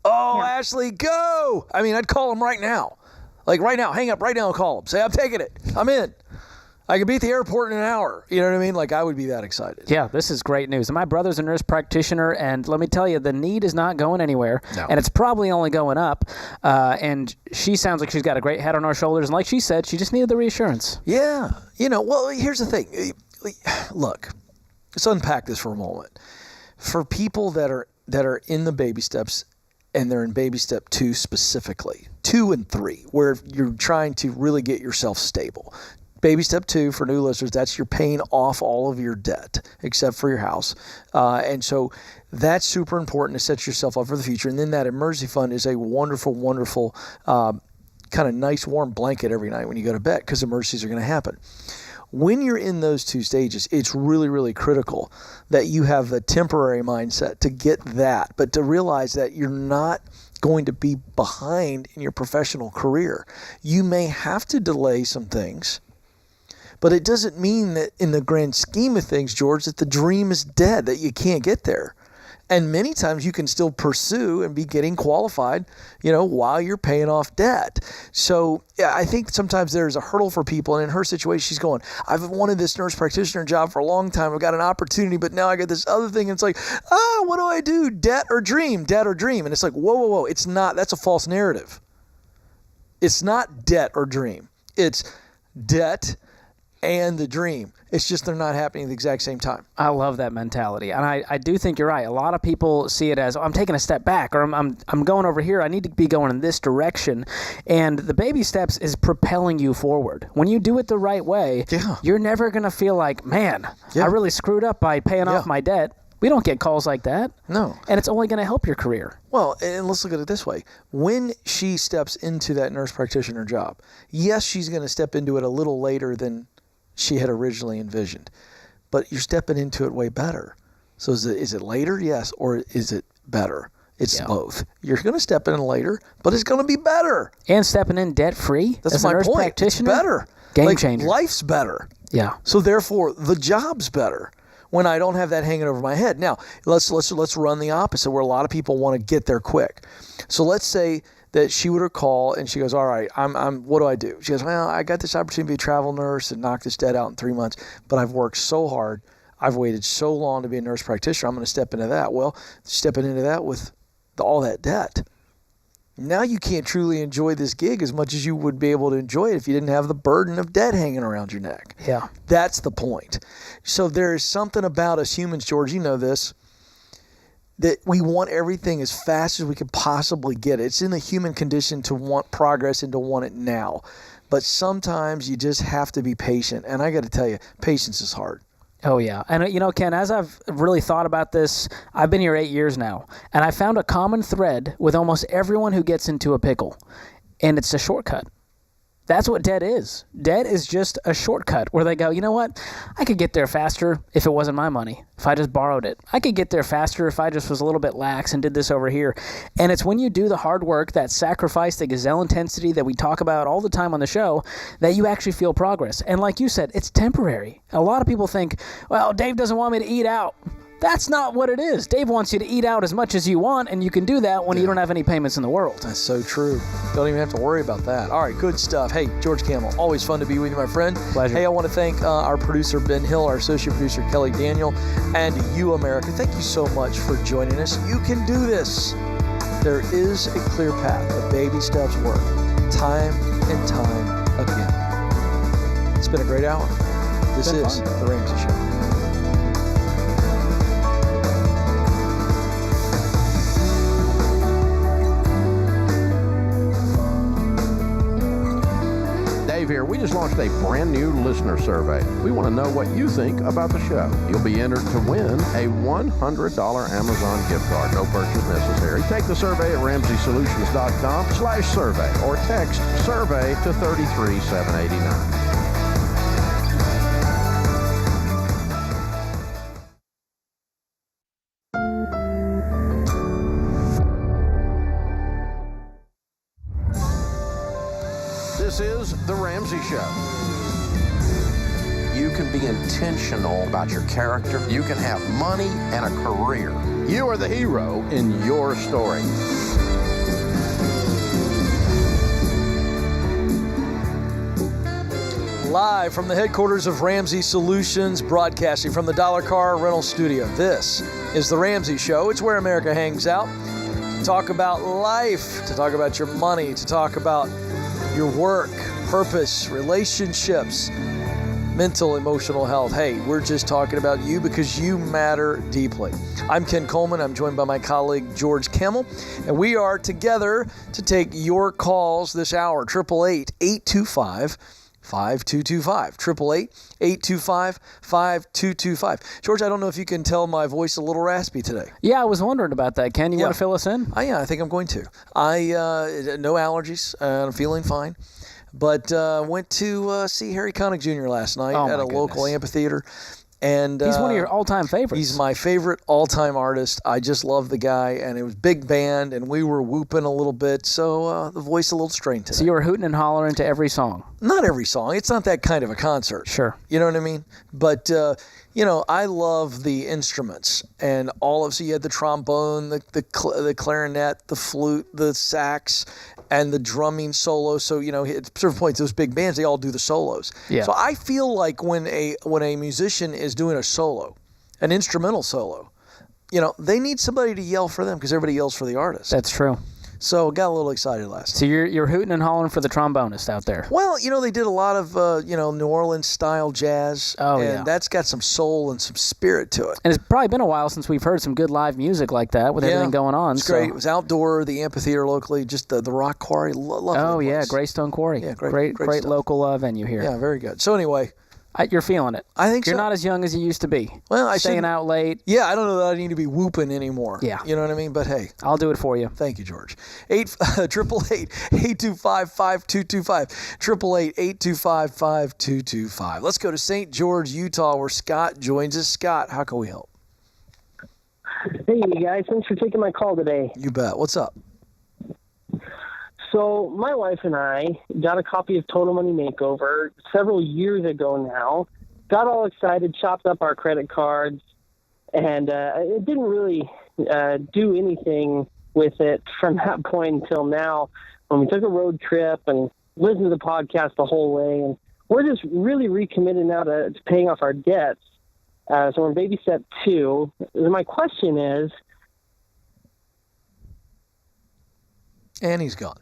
Oh, yeah. Ashley, go! I mean, I'd call him right now. Like, right now. Hang up right now and call him. Say, I'm taking it. I'm in. I could be at the airport in an hour. You know what I mean? Like, I would be that excited. Yeah, this is great news. My brother's a nurse practitioner, and let me tell you, the need is not going anywhere, and it's probably only going up. And she sounds like she's got a great head on her shoulders, and like she said, she just needed the reassurance. Yeah. You know, well, here's the thing. Look, let's unpack this for a moment. For people that are in the baby steps, and they're in baby step 2 specifically, 2 and 3, where you're trying to really get yourself stable. Baby step 2, for new listeners, that's you're paying off all of your debt except for your house. And so that's super important to set yourself up for the future. And then that emergency fund is a wonderful, wonderful kind of nice warm blanket every night when you go to bed, because emergencies are going to happen. When you're in those 2 stages, it's really, really critical that you have a temporary mindset to get that, but to realize that you're not going to be behind in your professional career. You may have to delay some things, but it doesn't mean that in the grand scheme of things, George, that the dream is dead, that you can't get there. And many times you can still pursue and be getting qualified, while you're paying off debt. So yeah, I think sometimes there's a hurdle for people. And in her situation, she's going, I've wanted this nurse practitioner job for a long time. I've got an opportunity, but now I got this other thing. And it's like, what do I do? Debt or dream? Debt or dream? And it's like, whoa. It's not. That's a false narrative. It's not debt or dream. It's debt and the dream. It's just they're not happening at the exact same time. I love that mentality. And I do think you're right. A lot of people see it as, I'm taking a step back, or I'm going over here. I need to be going in this direction. And the baby steps is propelling you forward. When you do it the right way, you're never going to feel like, man, I really screwed up by paying off my debt. We don't get calls like that. No. And it's only going to help your career. Well, and let's look at it this way. When she steps into that nurse practitioner job, yes, she's going to step into it a little later than she had originally envisioned, but you're stepping into it way better. So is it later? Yes. Or is it better? It's both. You're going to step in later, but it's going to be better. And stepping in debt-free. That's as my a nurse point. Practitioner, it's better. Game changer. Life's better. Yeah. So therefore, the job's better when I don't have that hanging over my head. Now, let's run the opposite, where a lot of people want to get there quick. So let's say that she would call and she goes, all right, what do I do? She goes, well, I got this opportunity to be a travel nurse and knock this debt out in 3 months, but I've worked so hard. I've waited so long to be a nurse practitioner. I'm going to step into that. Well, stepping into that with all that debt. Now you can't truly enjoy this gig as much as you would be able to enjoy it if you didn't have the burden of debt hanging around your neck. Yeah. That's the point. So there is something about us humans, George, you know this, that we want everything as fast as we can possibly get it. It's in the human condition to want progress and to want it now. But sometimes you just have to be patient. And I got to tell you, patience is hard. Oh, yeah. And, Ken, as I've really thought about this, I've been here 8 years now, and I found a common thread with almost everyone who gets into a pickle, and it's a shortcut. That's what debt is. Debt is just a shortcut where they go, you know what? I could get there faster if it wasn't my money, if I just borrowed it. I could get there faster if I just was a little bit lax and did this over here. And it's when you do the hard work, that sacrifice, the gazelle intensity that we talk about all the time on the show, that you actually feel progress. And like you said, it's temporary. A lot of people think, well, Dave doesn't want me to eat out. That's not what it is. Dave wants you to eat out as much as you want, and you can do that when you don't have any payments in the world. That's so true. Don't even have to worry about that. All right, good stuff. Hey, George Campbell, always fun to be with you, my friend. Pleasure. Hey, I want to thank our producer, Ben Hill, our associate producer, Kelly Daniel, and you, America. Thank you so much for joining us. You can do this. There is a clear path. The baby steps work. Time and time again. It's been a great hour. This is The Ramsey Show. Dave Dave here. We just launched a brand new listener survey. We want to know what you think about the show. You'll be entered to win a $100 Amazon gift card. No purchase necessary. Take the survey at ramseysolutions.com/survey or text survey to 33789. This is The Ramsey Show. You can be intentional about your character. You can have money and a career. You are the hero in your story. Live from the headquarters of Ramsey Solutions, broadcasting from the Dollar Car Rental Studio. This is The Ramsey Show. It's where America hangs out to talk about life, to talk about your money, to talk about your work, purpose, relationships, mental, emotional health. Hey, we're just talking about you because you matter deeply. I'm Ken Coleman. I'm joined by my colleague, George Kimmel, and we are together to take your calls this hour. 888-825-5225. 888-825-5225. George, I don't know if you can tell my voice a little raspy today. Yeah, I was wondering about that. Ken, you want to fill us in? Yeah, I think I'm going to. No allergies. I'm feeling fine. But went to see Harry Connick Jr. last night at a local amphitheater. And he's one of your all-time favorites. He's my favorite all-time artist. I just love the guy, and it was big band, and we were whooping a little bit, so the voice a little strained today. So you were hooting and hollering to every song? Not every song. It's not that kind of a concert. Sure. You know what I mean? But, I love the instruments, and so you had the trombone, the clarinet, the flute, the sax, and the drumming solo. So, at a certain point, those big bands, they all do the solos. Yeah. So I feel like when a musician is doing a solo, an instrumental solo, they need somebody to yell for them because everybody yells for the artist. That's true. So got a little excited last night. So you're hooting and hollering for the trombonist out there. Well, they did a lot of, New Orleans style jazz. Oh, and that's got some soul and some spirit to it. And it's probably been a while since we've heard some good live music like that with everything going on. It's great. It was outdoor, the amphitheater locally, just the Rock Quarry. Lovely place. Yeah, Greystone Quarry. Yeah, great local venue here. Yeah, very good. So anyway, you're feeling it. I think you're not as young as you used to be. Well, staying out late. Yeah, I don't know that I need to be whooping anymore. Yeah, you know what I mean. But hey, I'll do it for you. Thank you, George. 888-825-5225. 888-825-5225. Let's go to St. George, Utah, where Scott joins us. Scott, how can we help? Hey, you guys. Thanks for taking my call today. You bet. What's up? So my wife and I got a copy of Total Money Makeover several years ago now, got all excited, chopped up our credit cards, and it didn't really do anything with it from that point until now when we took a road trip and listened to the podcast the whole way. And we're just really recommitted now to paying off our debts. So we're in baby step 2. My question is... And he's gone.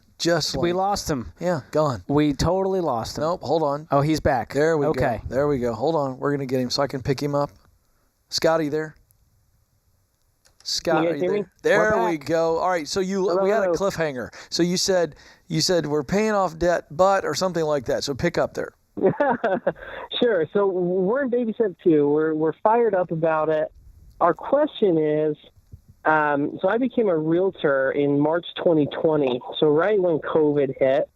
We lost him. Yeah, gone. We totally lost him. Nope, hold on. Oh, he's back. There we go. Okay. There we go. Hold on. We're going to get him so I can pick him up. Scott, are you there? Scott, are you there? There we go. All right, so we had a cliffhanger. So you said we're paying off debt, but or something like that. So pick up there. Sure. So we're in baby step 2. We're fired up about it. Our question is, so I became a realtor in March 2020, so right when COVID hit.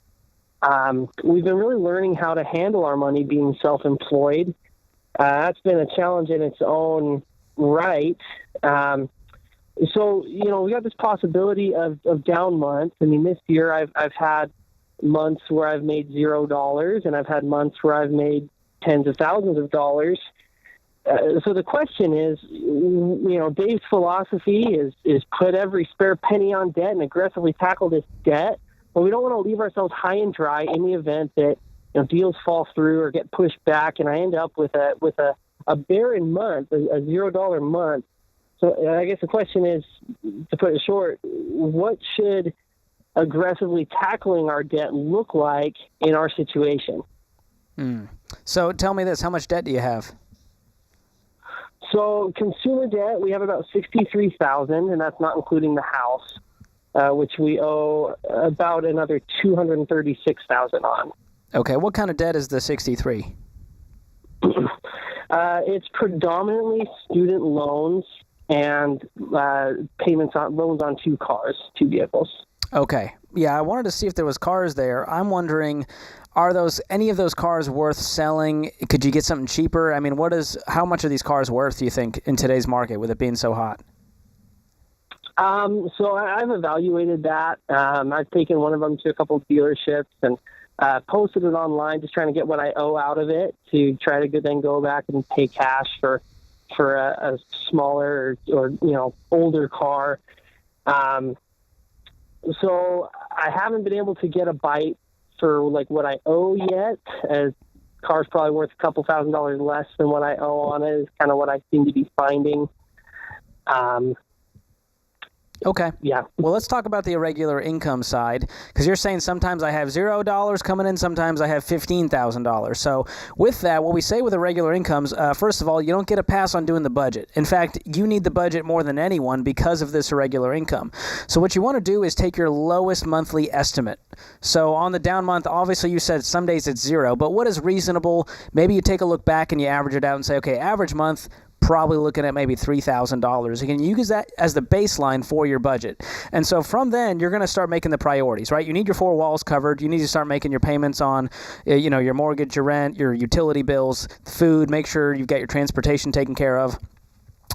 We've been really learning how to handle our money being self-employed. That's been a challenge in its own right. So, we got this possibility of down months. I mean, this year I've had months where I've made $0, and I've had months where I've made tens of thousands of dollars. So the question is, Dave's philosophy is put every spare penny on debt and aggressively tackle this debt. But we don't want to leave ourselves high and dry in the event that deals fall through or get pushed back, and I end up with a barren month, a $0 month. So I guess the question is, to put it short, what should aggressively tackling our debt look like in our situation? So tell me this: how much debt do you have? So consumer debt, we have about $63,000, and that's not including the house, which we owe about another $236,000 on. Okay, what kind of debt is the 63? It's predominantly student loans and payments on loans on 2 vehicles. Okay. Yeah, I wanted to see if there was cars there. I'm wondering, are any of those cars worth selling? Could you get something cheaper? I mean, how much are these cars worth, do you think, in today's market with it being so hot? So I've evaluated that. I've taken one of them to a couple of dealerships and posted it online, just trying to get what I owe out of it to try to then go back and pay cash for a smaller or older car. So I haven't been able to get a bite for like what I owe yet, as car's probably worth a couple $1,000s less than what I owe on it, is kind of what I seem to be finding. Okay. Yeah. Well, let's talk about the irregular income side, because you're saying sometimes I have $0 coming in, sometimes I have $15,000. So with that, what we say with irregular incomes, first of all, you don't get a pass on doing the budget. In fact, you need the budget more than anyone because of this irregular income. So what you want to do is take your lowest monthly estimate. So on the down month, obviously you said some days it's 0, but what is reasonable? Maybe you take a look back and you average it out and say, okay, average month, probably looking at maybe $3,000. You can use that as the baseline for your budget. And so from then, you're going to start making the priorities, right? You need your 4 walls covered. You need to start making your payments on, your mortgage, your rent, your utility bills, food. Make sure you've got your transportation taken care of.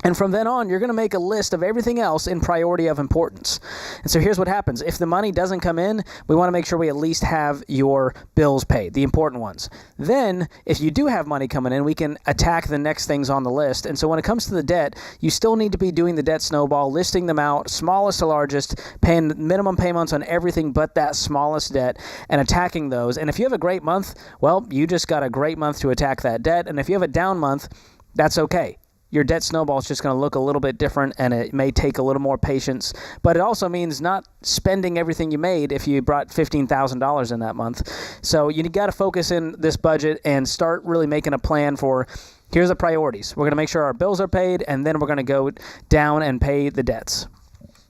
And from then on, you're going to make a list of everything else in priority of importance. And so here's what happens. If the money doesn't come in, we want to make sure we at least have your bills paid, the important ones. Then, if you do have money coming in, we can attack the next things on the list. And so when it comes to the debt, you still need to be doing the debt snowball, listing them out, smallest to largest, paying minimum payments on everything but that smallest debt, and attacking those. And if you have a great month, well, you just got a great month to attack that debt. And if you have a down month, that's okay. Your debt snowball is just going to look a little bit different, and it may take a little more patience. But it also means not spending everything you made if you brought $15,000 in that month. So you got to focus in this budget and start really making a plan for, here's the priorities. We're going to make sure our bills are paid, and then we're going to go down and pay the debts.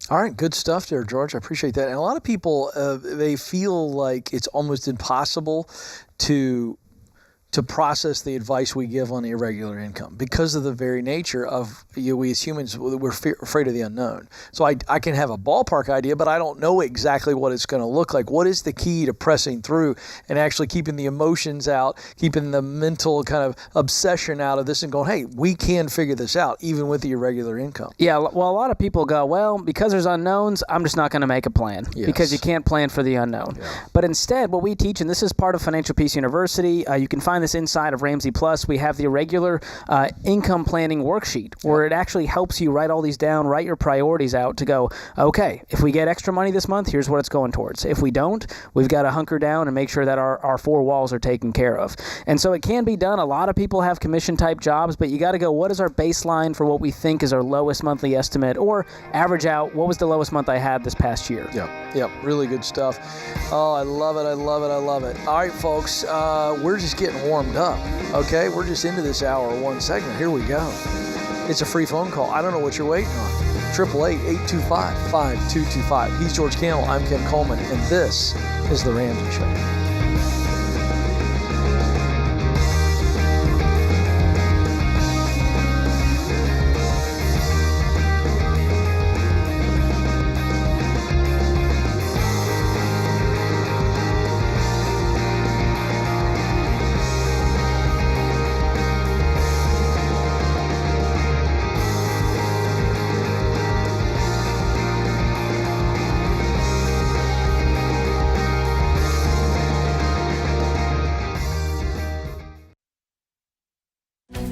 All right, good stuff there, George. I appreciate that. And a lot of people, they feel like it's almost impossible to process the advice we give on the irregular income because of the very nature of we as humans, we're afraid of the unknown. So I can have a ballpark idea, but I don't know exactly what it's going to look like. What is the key to pressing through and actually keeping the emotions out, keeping the mental kind of obsession out of this and going, hey, we can figure this out even with the irregular income? Yeah, well, a lot of people go, well, because there's unknowns, I'm just not going to make a plan because you can't plan for the unknown. Yeah. But instead, what we teach, and this is part of Financial Peace University, you can find this inside of Ramsey Plus. We have the irregular income planning worksheet where it actually helps you write all these down, write your priorities out to go, okay, if we get extra money this month, here's what it's going towards. If we don't, we've got to hunker down and make sure that our 4 walls are taken care of. And so it can be done. A lot of people have commission type jobs, but you got to go, what is our baseline for what we think is our lowest monthly estimate, or average out, what was the lowest month I had this past year? Yep, really good stuff. Oh, I love it. All right, folks, we're just getting warmed up. Okay, we're just into this hour 1 segment. Here we go. It's a free phone call. I don't know what you're waiting on. 888-825-5225. He's George Campbell. I'm Ken Coleman, and this is The Ramsey Show.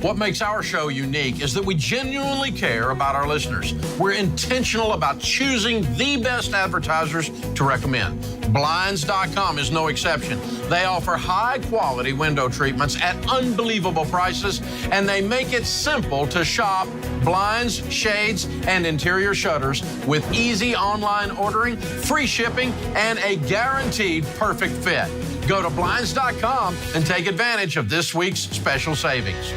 What makes our show unique is that we genuinely care about our listeners. We're intentional about choosing the best advertisers to recommend. Blinds.com is no exception. They offer high-quality window treatments at unbelievable prices, and they make it simple to shop blinds, shades, and interior shutters with easy online ordering, free shipping, and a guaranteed perfect fit. Go to Blinds.com and take advantage of this week's special savings.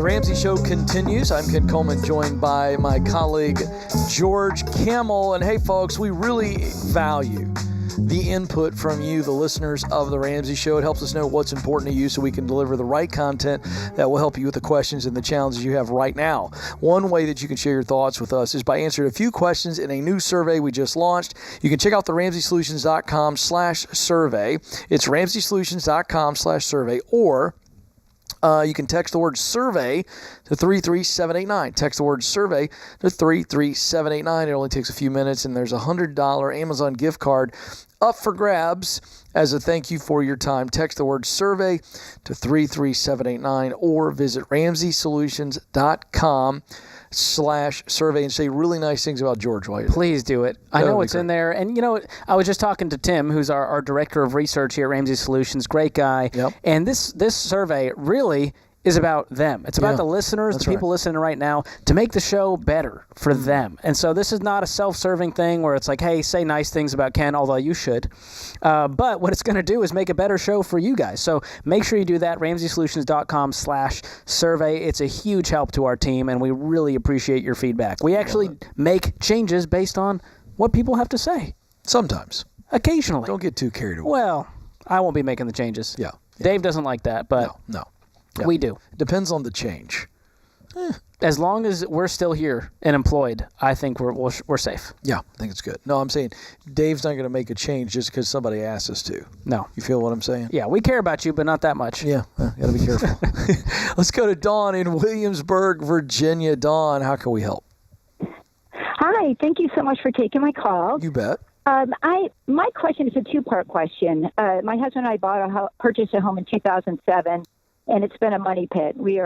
The Ramsey Show continues. I'm Ken Coleman, joined by my colleague George Camel. And hey, folks, we really value the input from you, the listeners of The Ramsey Show. It helps us know what's important to you so we can deliver the right content that will help you with the questions and the challenges you have right now. One way that you can share your thoughts with us is by answering a few questions in a new survey we just launched. You can check out the RamseySolutions.com/survey. It's RamseySolutions.com/survey, or you can text the word survey to 33789. Text the word survey to 33789. It only takes a few minutes, and there's a $100 Amazon gift card up for grabs as a thank you for your time. Text the word survey to 33789 or visit RamseySolutions.com/survey and say really nice things about George while you're Please do it. I know it's in there. And, you know, I was just talking to Tim, who's our director of research here at Ramsey Solutions. Great guy. Yep. And this survey really is about them. It's about the listeners, the people listening right now, to make the show better for them. And so this is not a self-serving thing where it's like, hey, say nice things about Ken, although you should. But what it's going to do is make a better show for you guys. So make sure you do that, RamseySolutions.com/survey. It's a huge help to our team, and we really appreciate your feedback. We actually make changes based on what people have to say. Sometimes. Occasionally. Don't get too carried away. Well, I won't be making the changes. Yeah. Dave doesn't like that, but No. We do. Depends on the change. As long as we're still here and employed, I think we're safe. Yeah, I think it's good. No, I'm saying Dave's not going to make a change just because somebody asks us to. No. You feel what I'm saying? Yeah, we care about you, but not that much. Yeah, got to be careful. Let's go to Dawn in Williamsburg, Virginia. Dawn, how can we help? Hi, thank you so much for taking my call. You bet. My question is a two-part question. My husband and I purchased a home in 2007. And it's been a money pit. We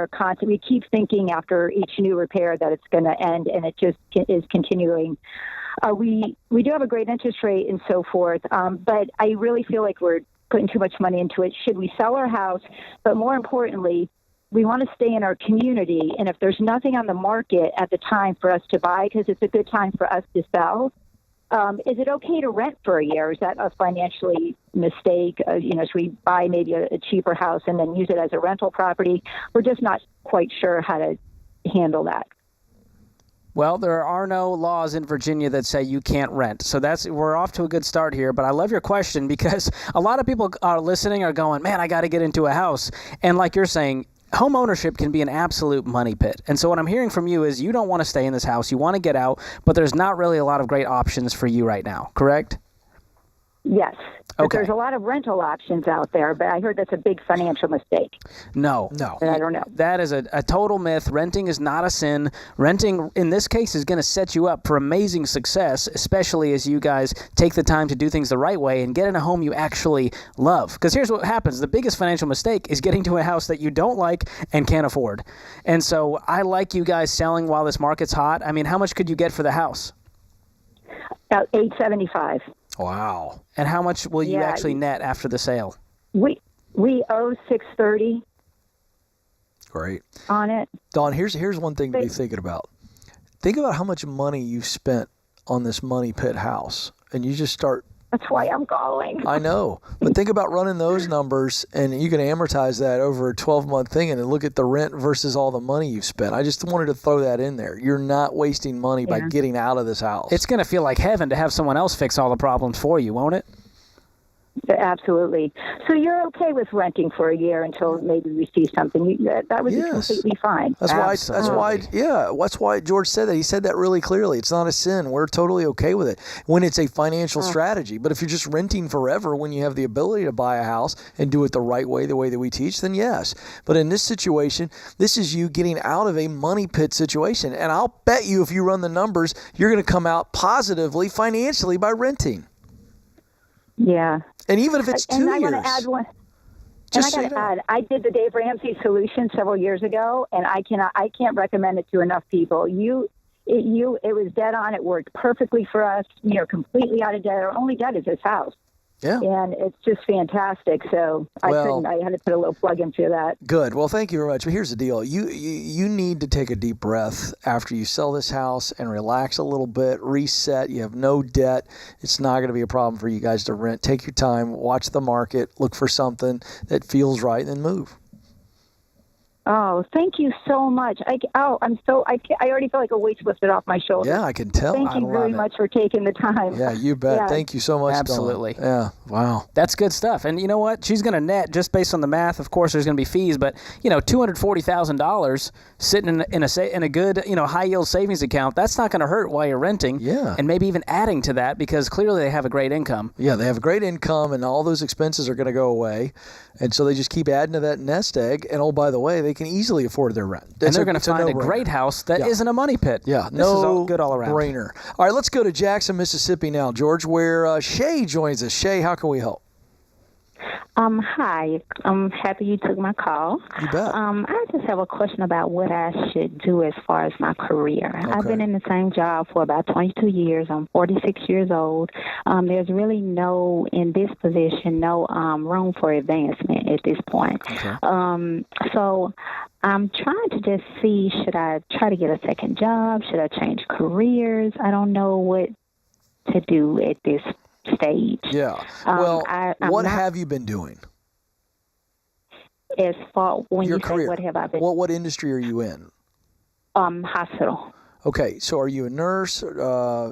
keep thinking after each new repair that it's going to end, and it just is continuing. We do have a great interest rate and so forth, but I really feel like we're putting too much money into it. Should we sell our house? But more importantly, we want to stay in our community, and if there's nothing on the market at the time for us to buy, because it's a good time for us to sell, is it okay to rent for a year? Is that a financially mistake? Should we buy maybe a cheaper house and then use it as a rental property? We're just not quite sure how to handle that. Well, there are no laws in Virginia that say you can't rent. So we're off to a good start here. But I love your question because a lot of people are listening are going, man, I got to get into a house. And like you're saying, home ownership can be an absolute money pit. And so what I'm hearing from you is you don't want to stay in this house. You want to get out, but there's not really a lot of great options for you right now, correct? Yes. But Okay. there's a lot of rental options out there, but I heard that's a big financial mistake. No. And I don't know. That is a total myth. Renting is not a sin. Renting, in this case, is going to set you up for amazing success, especially as you guys take the time to do things the right way and get in a home you actually love. Because here's what happens. The biggest financial mistake is getting to a house that you don't like and can't afford. And so I like you guys selling while this market's hot. I mean, how much could you get for the house? About $875. Wow. And how much will you actually net after the sale? We owe $630. Great. On it. Dawn, here's one thing to be thinking about. Think about how much money you've spent on this money pit house, and you just start. That's why I'm calling. I know. But think about running those numbers, and you can amortize that over a 12-month thing and then look at the rent versus all the money you've spent. I just wanted to throw that in there. You're not wasting money by getting out of this house. It's going to feel like heaven to have someone else fix all the problems for you, won't it? Absolutely. So you're okay with renting for a year until maybe we see something. That would be completely fine. That's why George said that. He said that really clearly. It's not a sin. We're totally okay with it when it's a financial strategy. But if you're just renting forever when you have the ability to buy a house and do it the right way, the way that we teach, then yes. But in this situation, this is you getting out of a money pit situation. And I'll bet you if you run the numbers, you're going to come out positively financially by renting. Yeah. And even if it's 2 years. And I want to add one. And I got to add, I did the Dave Ramsey solution several years ago, and I can't recommend it to enough people. It was dead on. It worked perfectly for us. We are completely out of debt. Our only debt is this house. Yeah. And it's just fantastic. So I had to put a little plug into that. Good. Well, thank you very much. But here's the deal. You need to take a deep breath after you sell this house and relax a little bit, reset. You have no debt. It's not going to be a problem for you guys to rent. Take your time, watch the market, look for something that feels right, and then move. Oh, thank you so much. I already feel like a weight's lifted off my shoulders. Yeah, I can tell. Thank you very much for taking the time. Yeah, you bet. Yeah. Thank you so much. Absolutely. Dawn. Yeah. Wow. That's good stuff. And you know what? She's going to net, just based on the math. Of course, there's going to be fees, but $240,000 sitting in a good high yield savings account. That's not going to hurt while you're renting. Yeah. And maybe even adding to that, because clearly they have a great income. Yeah, they have a great income, and all those expenses are going to go away, and so they just keep adding to that nest egg. And oh, by the way, they can easily afford their rent. And they're going to find a great house that isn't a money pit. Yeah, this is all good all around. Brainer. All right, let's go to Jackson, Mississippi now, George, where Shay joins us. Shay, how can we help? Hi. I'm happy you took my call. You bet. I just have a question about what I should do as far as my career. Okay. I've been in the same job for about 22 years. I'm 46 years old. There's really in this position, no room for advancement at this point. Okay. So I'm trying to just see, should I try to get a second job? Should I change careers? I don't know what to do at this stage. Yeah. Well, what have you been doing? As far when Your you career. say what have I been? What industry are you in? Hospital. Okay, so are you a nurse,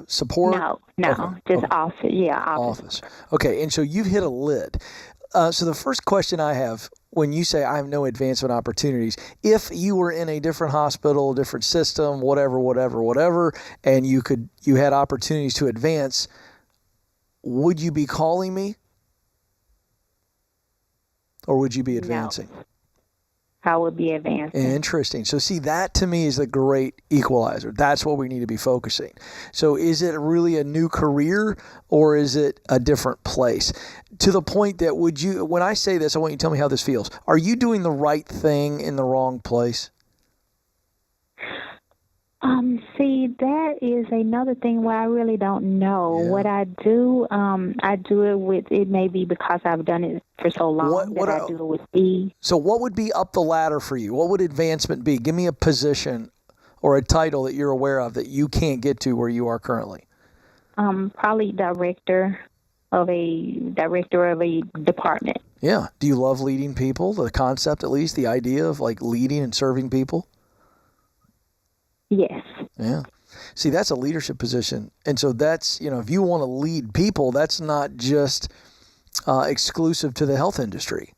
support? No, Okay. just office. Yeah, office. Okay, and so you've hit a lid. So the first question I have, when you say I have no advancement opportunities, if you were in a different hospital, different system, whatever, and you had opportunities to advance, would you be calling me? Or would you be advancing? No. I would be advancing. Interesting. So see, that to me is the great equalizer. That's what we need to be focusing. So is it really a new career or is it a different place? To the point that when I say this, I want you to tell me how this feels. Are you doing the right thing in the wrong place? See, that is another thing where I really don't know. Yeah. What I do it may be because I've done it for so long that I do it with ease. So what would be up the ladder for you? What would advancement be? Give me a position or a title that you're aware of that you can't get to where you are currently. Probably director of a department. Yeah. Do you love leading people? The concept, at least, the idea of like leading and serving people? Yes. Yeah. See, that's a leadership position. And so that's, if you want to lead people, that's not just exclusive to the health industry.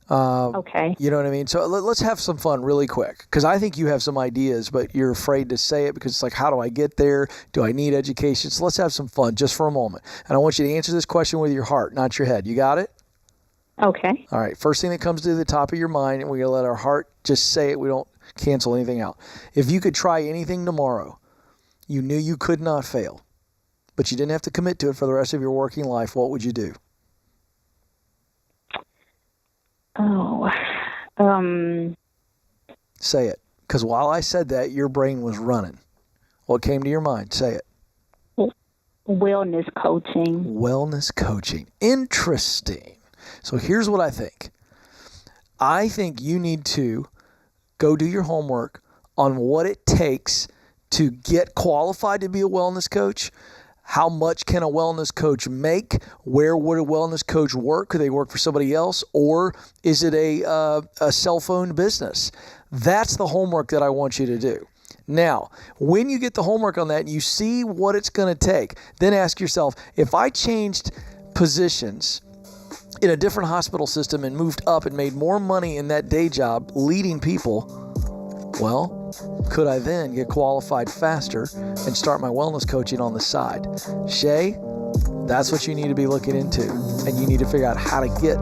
Okay. You know what I mean? So let's have some fun really quick, because I think you have some ideas, but you're afraid to say it because it's like, how do I get there? Do I need education? So let's have some fun just for a moment. And I want you to answer this question with your heart, not your head. You got it? Okay. All right. First thing that comes to the top of your mind, and we're going to let our heart just say it. We don't cancel anything out. If you could try anything tomorrow, you knew you could not fail, but you didn't have to commit to it for the rest of your working life, what would you do? Say it. Because while I said that, your brain was running. What came to your mind? Say it. Wellness coaching. Wellness coaching. Interesting. So here's what I think. I think you need to go do your homework on what it takes to get qualified to be a wellness coach. How much can a wellness coach make? Where would a wellness coach work? Could they work for somebody else? Or is it a self-owned business? That's the homework that I want you to do. Now, when you get the homework on that and you see what it's going to take, then ask yourself, if I changed positions in a different hospital system and moved up and made more money in that day job leading people, well, could I then get qualified faster and start my wellness coaching on the side? Shay, that's what you need to be looking into. And you need to figure out how to get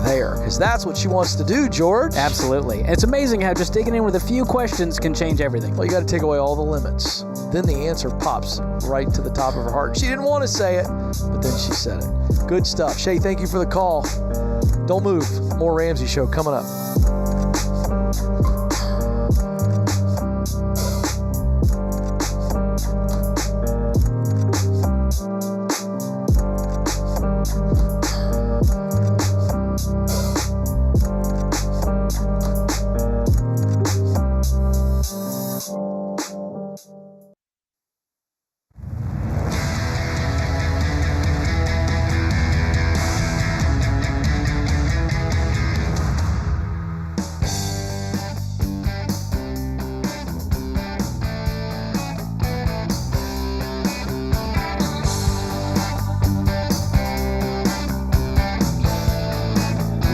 there, because that's what she wants to do, George. Absolutely. And it's amazing how just digging in with a few questions can change everything. Well, you got to take away all the limits. Then the answer pops right to the top of her heart. She didn't want to say it, but then she said it. Good stuff. Shay, thank you for the call. Don't move. More Ramsey Show coming up.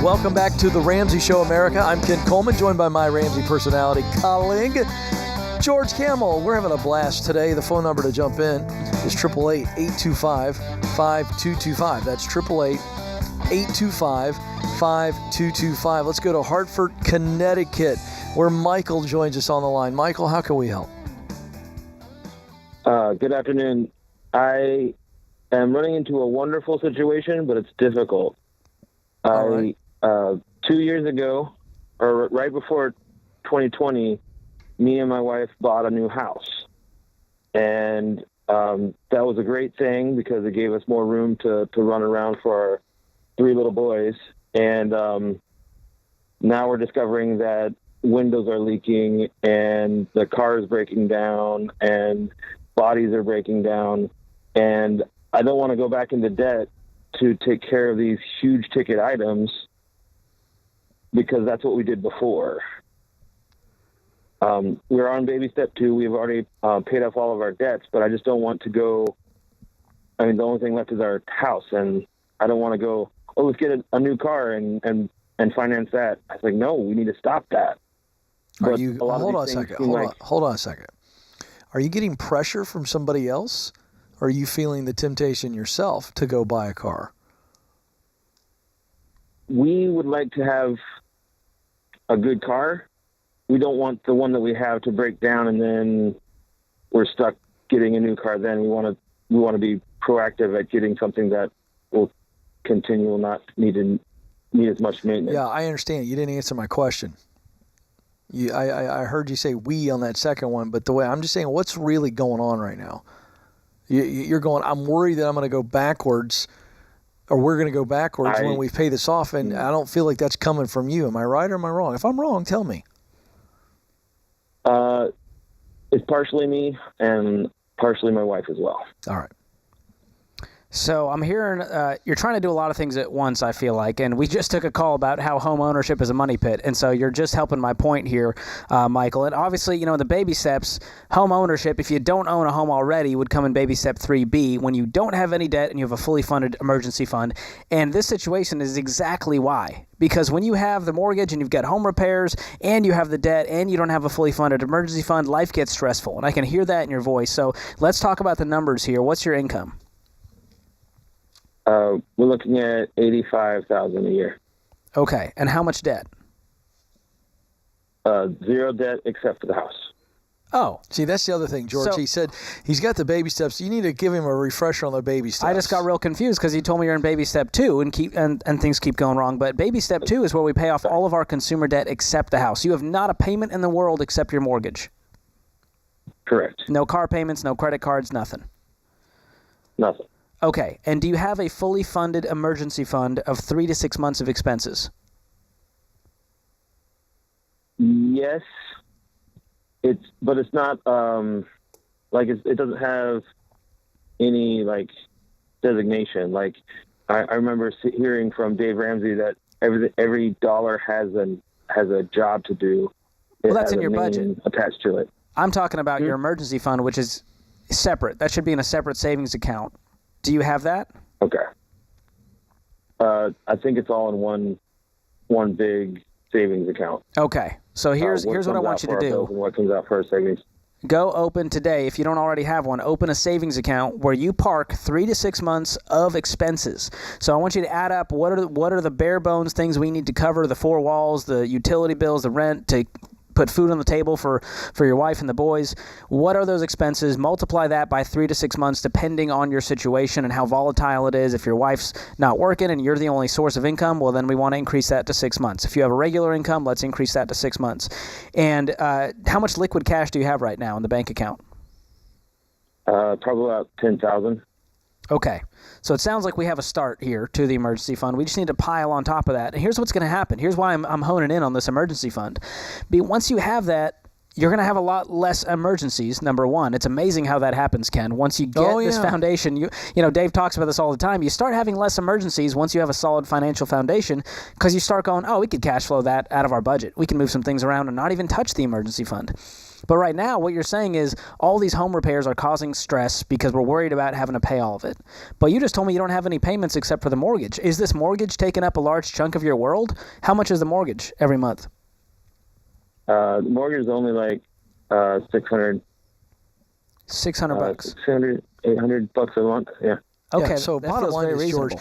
Welcome back to the Ramsey Show, America. I'm Ken Coleman, joined by my Ramsey personality colleague, George Camel. We're having a blast today. The phone number to jump in is 888-825-5225. That's 888-825-5225. Let's go to Hartford, Connecticut, where Michael joins us on the line. Michael, how can we help? Good afternoon. I am running into a wonderful situation, but it's difficult. All right. 2 years ago, or right before 2020, me and my wife bought a new house. And that was a great thing because it gave us more room to run around for our 3 little boys. And now we're discovering that windows are leaking and the car is breaking down and bodies are breaking down. And I don't want to go back into debt to take care of these huge ticket items because that's what we did before. We're on baby step 2. We've already paid off all of our debts, but I just don't want to go. I mean, the only thing left is our house, and I don't want to go, oh, let's get a new car and finance that. I was like, no, we need to stop that. Hold on a second. Are you getting pressure from somebody else? Or are you feeling the temptation yourself to go buy a car? We would like to have a good car. We don't want the one that we have to break down and then we're stuck getting a new car. Then we want to be proactive at getting something that will continue, will not need as much maintenance. Yeah, I understand. You didn't answer my question. I heard you say we on that second one, but the way I'm just saying, what's really going on right now? You're going, I'm worried that I'm going to go backwards, or we're going to go backwards when we pay this off, and I don't feel like that's coming from you. Am I right or am I wrong? If I'm wrong, tell me. It's partially me and partially my wife as well. All right. So I'm hearing you're trying to do a lot of things at once, I feel like, and we just took a call about how home ownership is a money pit, and so you're just helping my point here, Michael. And obviously, the baby steps, home ownership, if you don't own a home already, would come in baby step 3B when you don't have any debt and you have a fully funded emergency fund. And this situation is exactly why. Because when you have the mortgage and you've got home repairs and you have the debt and you don't have a fully funded emergency fund, life gets stressful. And I can hear that in your voice. So let's talk about the numbers here. What's your income? We're looking at $85,000 a year. Okay. And how much debt? 0 debt except for the house. Oh. See, that's the other thing, George. He said he's got the baby steps. You need to give him a refresher on the baby steps. I just got real confused because you told me you're in baby step 2 and things keep going wrong. But baby step 2 is where we pay off all of our consumer debt except the house. You have not a payment in the world except your mortgage. Correct. No car payments, no credit cards, nothing. Nothing. Okay. And do you have a fully funded emergency fund of 3 to 6 months of expenses? Yes. But it's not it doesn't have any designation. Like I remember hearing from Dave Ramsey that every dollar has a job to do. Well, that's in your budget attached to it. I'm talking about your emergency fund, which is separate. That should be in a separate savings account. Do you have that? Okay. I think it's all in one big savings account. Okay. So here's what I want you to do. What comes out for our savings? Go open today, if you don't already have one, open a savings account where you park 3 to 6 months of expenses. So I want you to add up what are the bare bones things we need to cover, the 4 walls, the utility bills, the rent, to put food on the table for your wife and the boys. What are those expenses? Multiply that by 3 to 6 months depending on your situation and how volatile it is. If your wife's not working and you're the only source of income, well, then we want to increase that to 6 months. If you have a regular income, let's increase that to 6 months. And how much liquid cash do you have right now in the bank account? Probably about $10,000. Okay. So it sounds like we have a start here to the emergency fund. We just need to pile on top of that. And here's what's going to happen. Here's why I'm honing in on this emergency fund. Once you have that, you're going to have a lot less emergencies, number one. It's amazing how that happens, Ken. Once you get this foundation, you know, Dave talks about this all the time. You start having less emergencies once you have a solid financial foundation because you start going, we could cash flow that out of our budget. We can move some things around and not even touch the emergency fund. But right now, what you're saying is all these home repairs are causing stress because we're worried about having to pay all of it. But you just told me you don't have any payments except for the mortgage. Is this mortgage taking up a large chunk of your world? How much is the mortgage every month? The mortgage is only like $600. $600. $800 a month. Yeah. Okay. Yeah, so bottom line is, George,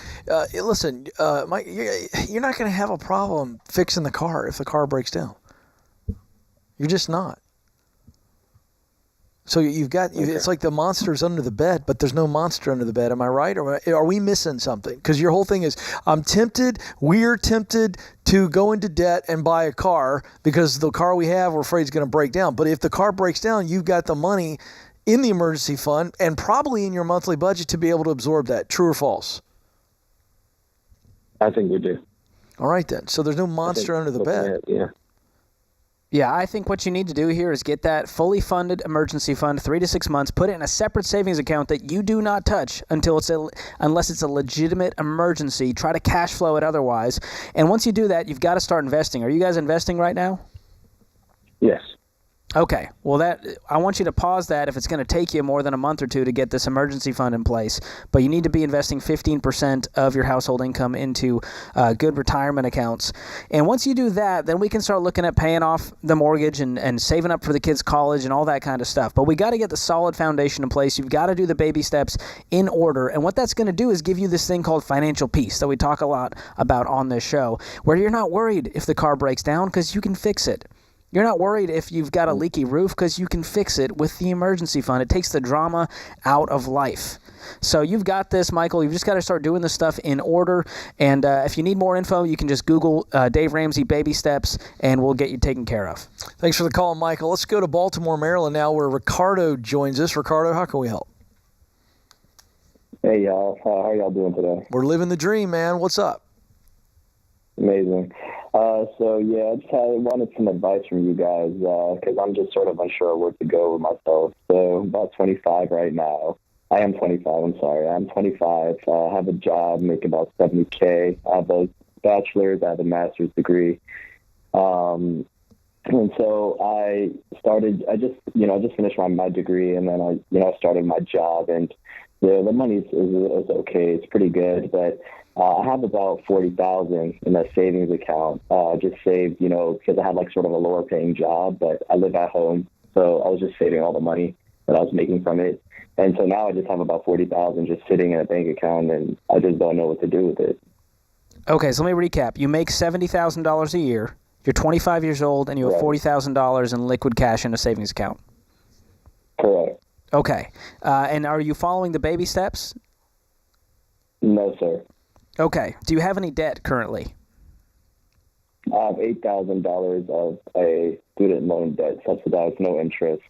listen, Mike, you're not going to have a problem fixing the car if the car breaks down. You're just not. So you've got, it's like the monster's under the bed, but there's no monster under the bed. Am I right? Or are we missing something? Because your whole thing is, we're tempted to go into debt and buy a car because the car we have, we're afraid is going to break down. But if the car breaks down, you've got the money in the emergency fund and probably in your monthly budget to be able to absorb that. True or false? I think we do. All right, then. So there's no monster under the bed. Yeah. Yeah, I think what you need to do here is get that fully funded emergency fund, 3 to 6 months, put it in a separate savings account that you do not touch unless it's a legitimate emergency. Try to cash flow it otherwise. And once you do that, you've got to start investing. Are you guys investing right now? Yes. Okay. Well, I want you to pause that if it's going to take you more than a month or two to get this emergency fund in place. But you need to be investing 15% of your household income into good retirement accounts. And once you do that, then we can start looking at paying off the mortgage and saving up for the kids' college and all that kind of stuff. But we got to get the solid foundation in place. You've got to do the baby steps in order. And what that's going to do is give you this thing called financial peace that we talk a lot about on this show, where you're not worried if the car breaks down because you can fix it. You're not worried if you've got a leaky roof because you can fix it with the emergency fund. It takes the drama out of life. So you've got this, Michael. You've just got to start doing this stuff in order. And if you need more info, you can just Google Dave Ramsey Baby Steps, and we'll get you taken care of. Thanks for the call, Michael. Let's go to Baltimore, Maryland now, where Ricardo joins us. Ricardo, how can we help? Hey, y'all. How are y'all doing today? We're living the dream, man. What's up? Amazing. I just wanted some advice from you guys because I'm just sort of unsure where to go with myself. So about 25 right now. I am 25. I'm sorry. I'm 25. I have a job, make about $70K. I have a bachelor's. I have a master's degree. And so I just finished my degree, and then I started my job, and the money is okay. It's pretty good, but I have about $40,000 in that savings account. Just saved, because I had sort of a lower paying job, but I live at home, so I was just saving all the money that I was making from it. And so now I just have about $40,000 just sitting in a bank account, and I just don't know what to do with it. Okay, so let me recap. You make $70,000 a year. You're 25 years old, and you have $40,000 in liquid cash in a savings account. Correct. Okay. And are you following the baby steps? No, sir. Okay. Do you have any debt currently? I have $8,000 of a student loan debt, subsidized, no interest.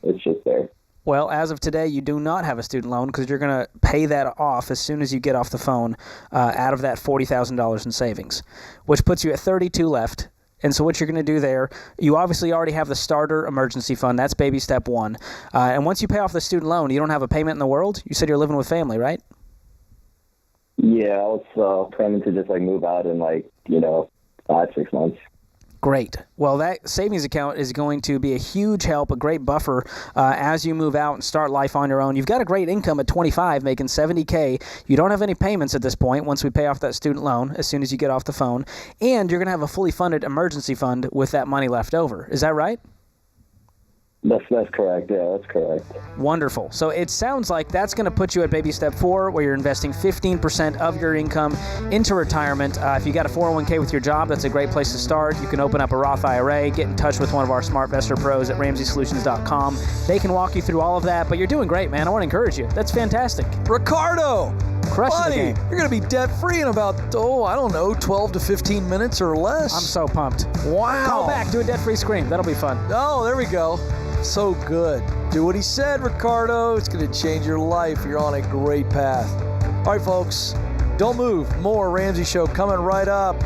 It's just there. Well, as of today, you do not have a student loan because you're going to pay that off as soon as you get off the phone out of that $40,000 in savings, which puts you at $32,000 left. And so what you're going to do there, you obviously already have the starter emergency fund. That's baby step one. And once you pay off the student loan, you don't have a payment in the world. You said you're living with family, right? Yeah, I was planning to just move out in 5-6 months. Great. Well, that savings account is going to be a huge help, a great buffer as you move out and start life on your own. You've got a great income at 25, making $70K. You don't have any payments at this point once we pay off that student loan as soon as you get off the phone. And you're going to have a fully funded emergency fund with that money left over. Is that right? That's correct. Yeah, that's correct. Wonderful. So it sounds like that's going to put you at baby step 4, where you're investing 15% of your income into retirement. If you got a 401k with your job, that's a great place to start. You can open up a Roth IRA, get in touch with one of our SmartVestor pros at RamseySolutions.com. They can walk you through all of that, but you're doing great, man. I want to encourage you. That's fantastic. Ricardo! Crushing buddy, the game. You're going to be debt-free in about, 12 to 15 minutes or less. I'm so pumped. Wow. Call back. Do a debt-free scream. That'll be fun. Oh, there we go. So good. Do what he said, Ricardo. It's going to change your life. You're on a great path. All right, folks. Don't move. More Ramsey Show coming right up.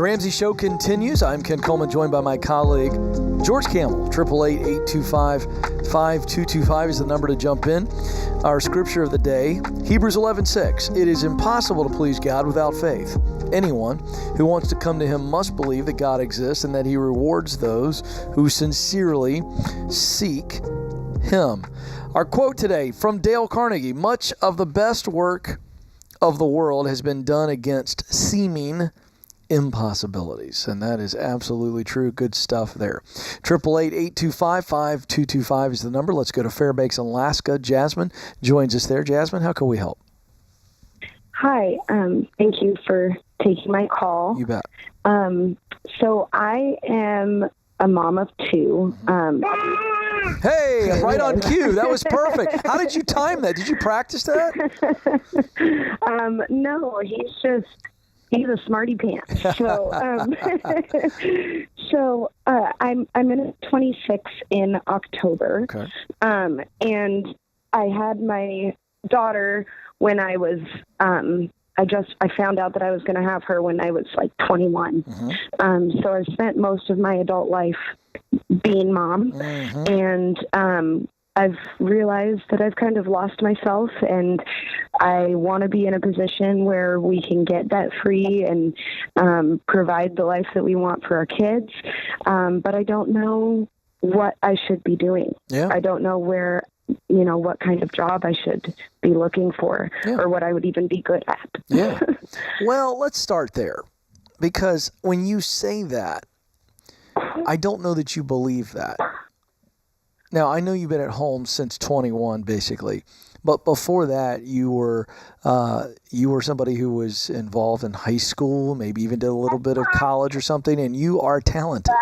Ramsey Show continues. I'm Ken Coleman, joined by my colleague, George Campbell. 888-825-5225 is the number to jump in. Our scripture of the day, Hebrews 11:6. It is impossible to please God without faith. Anyone who wants to come to him must believe that God exists and that he rewards those who sincerely seek him. Our quote today from Dale Carnegie: much of the best work of the world has been done against seeming impossibilities. And that is absolutely true. Good stuff there. 888-825-5225 is the number. Let's go to Fairbanks, Alaska. Jasmine joins us there. Jasmine, how can we help? Hi. Thank you for taking my call. You bet. So I am a mom of two. Hey, right on cue. That was perfect. How did you time that? Did you practice that? No, he's a smarty pants. So, I'm going to 26 in October. Okay. And I had my daughter when I was, I found out that I was going to have her when I was like 21. Mm-hmm. So I spent most of my adult life being mom. Mm-hmm. And, I've realized that I've kind of lost myself, and I want to be in a position where we can get debt free and provide the life that we want for our kids. But I don't know what I should be doing. Yeah. I don't know what kind of job I should be looking for, or what I would even be good at. Yeah. Well, let's start there, because when you say that, I don't know that you believe that. Now, I know you've been at home since 21, basically, but before that, you were somebody who was involved in high school, maybe even did a little bit of college or something, and you are talented.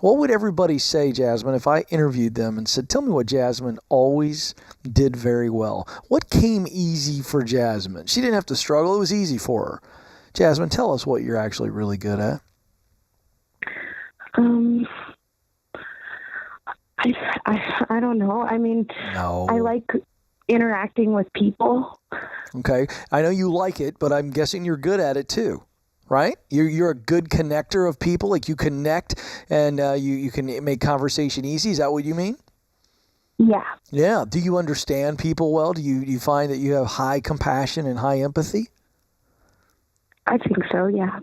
What would everybody say, Jasmine, if I interviewed them and said, tell me what Jasmine always did very well? What came easy for Jasmine? She didn't have to struggle. It was easy for her. Jasmine, tell us what you're actually really good at. I don't know. I mean, No. I like interacting with people. Okay. I know you like it, but I'm guessing you're good at it too, right? You're a good connector of people. Like you connect and you can make conversation easy. Is that what you mean? Yeah. Yeah. Do you understand people well? Do you find that you have high compassion and high empathy? I think so, yeah.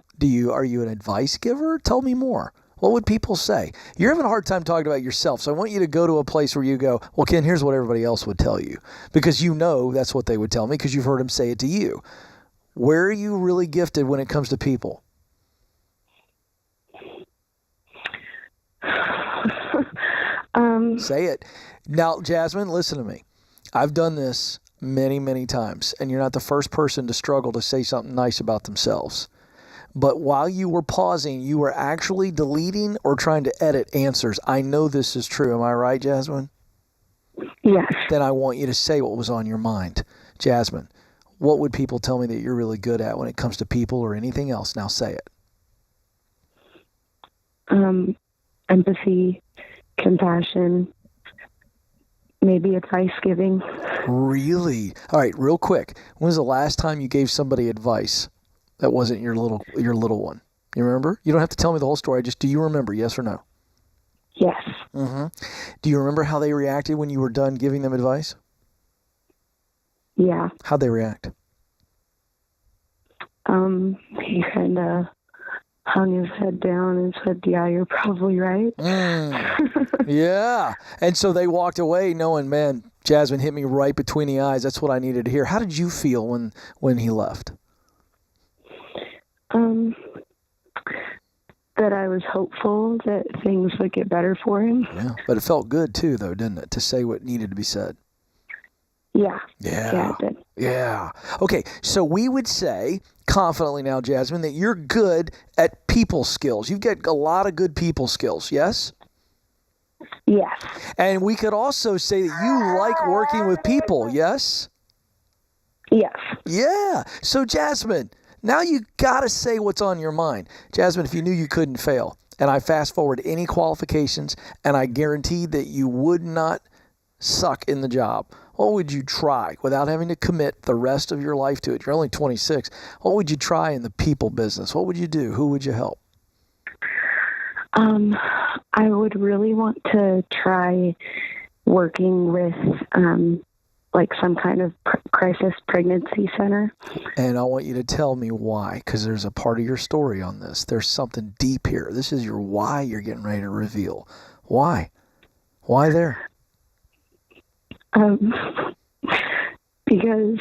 Are you an advice giver? Tell me more. What would people say? You're having a hard time talking about yourself, so I want you to go to a place where you go, well, Ken, here's what everybody else would tell you. Because you know that's what they would tell me because you've heard them say it to you. Where are you really gifted when it comes to people? Say it. Now, Jasmine, listen to me. I've done this many, many times, and you're not the first person to struggle to say something nice about themselves. But while you were pausing, you were actually deleting or trying to edit answers. I know this is true. Am I right, Jasmine? Yes. Then I want you to say what was on your mind. Jasmine, what would people tell me that you're really good at when it comes to people or anything else? Now say it. Empathy, compassion, maybe advice giving. Really? All right, real quick. When was the last time you gave somebody advice that wasn't your little one? You remember? You don't have to tell me the whole story. Just do you remember, yes or no? Yes. Mm-hmm. Do you remember how they reacted when you were done giving them advice? Yeah. How'd they react? He kind of hung his head down and said, yeah, you're probably right. Yeah. And so they walked away knowing, man, Jasmine hit me right between the eyes. That's what I needed to hear. How did you feel when he left? That I was hopeful that things would get better for him. Yeah. But it felt good too, though, didn't it? To say what needed to be said. Yeah. Yeah. Yeah, it did. Yeah. Okay. So we would say confidently now, Jasmine, that you're good at people skills. You've got a lot of good people skills. Yes? Yes. And we could also say that you like working with people. Yes? Yes. Yeah. So Jasmine, now you got to say what's on your mind. Jasmine, if you knew you couldn't fail, and I fast forward any qualifications, and I guaranteed that you would not suck in the job, what would you try without having to commit the rest of your life to it? You're only 26. What would you try in the people business? What would you do? Who would you help? I would really want to try working with like some kind of crisis pregnancy center. And I want you to tell me why, because there's a part of your story on this. There's something deep here. This is your why you're getting ready to reveal. Why? Why there? Because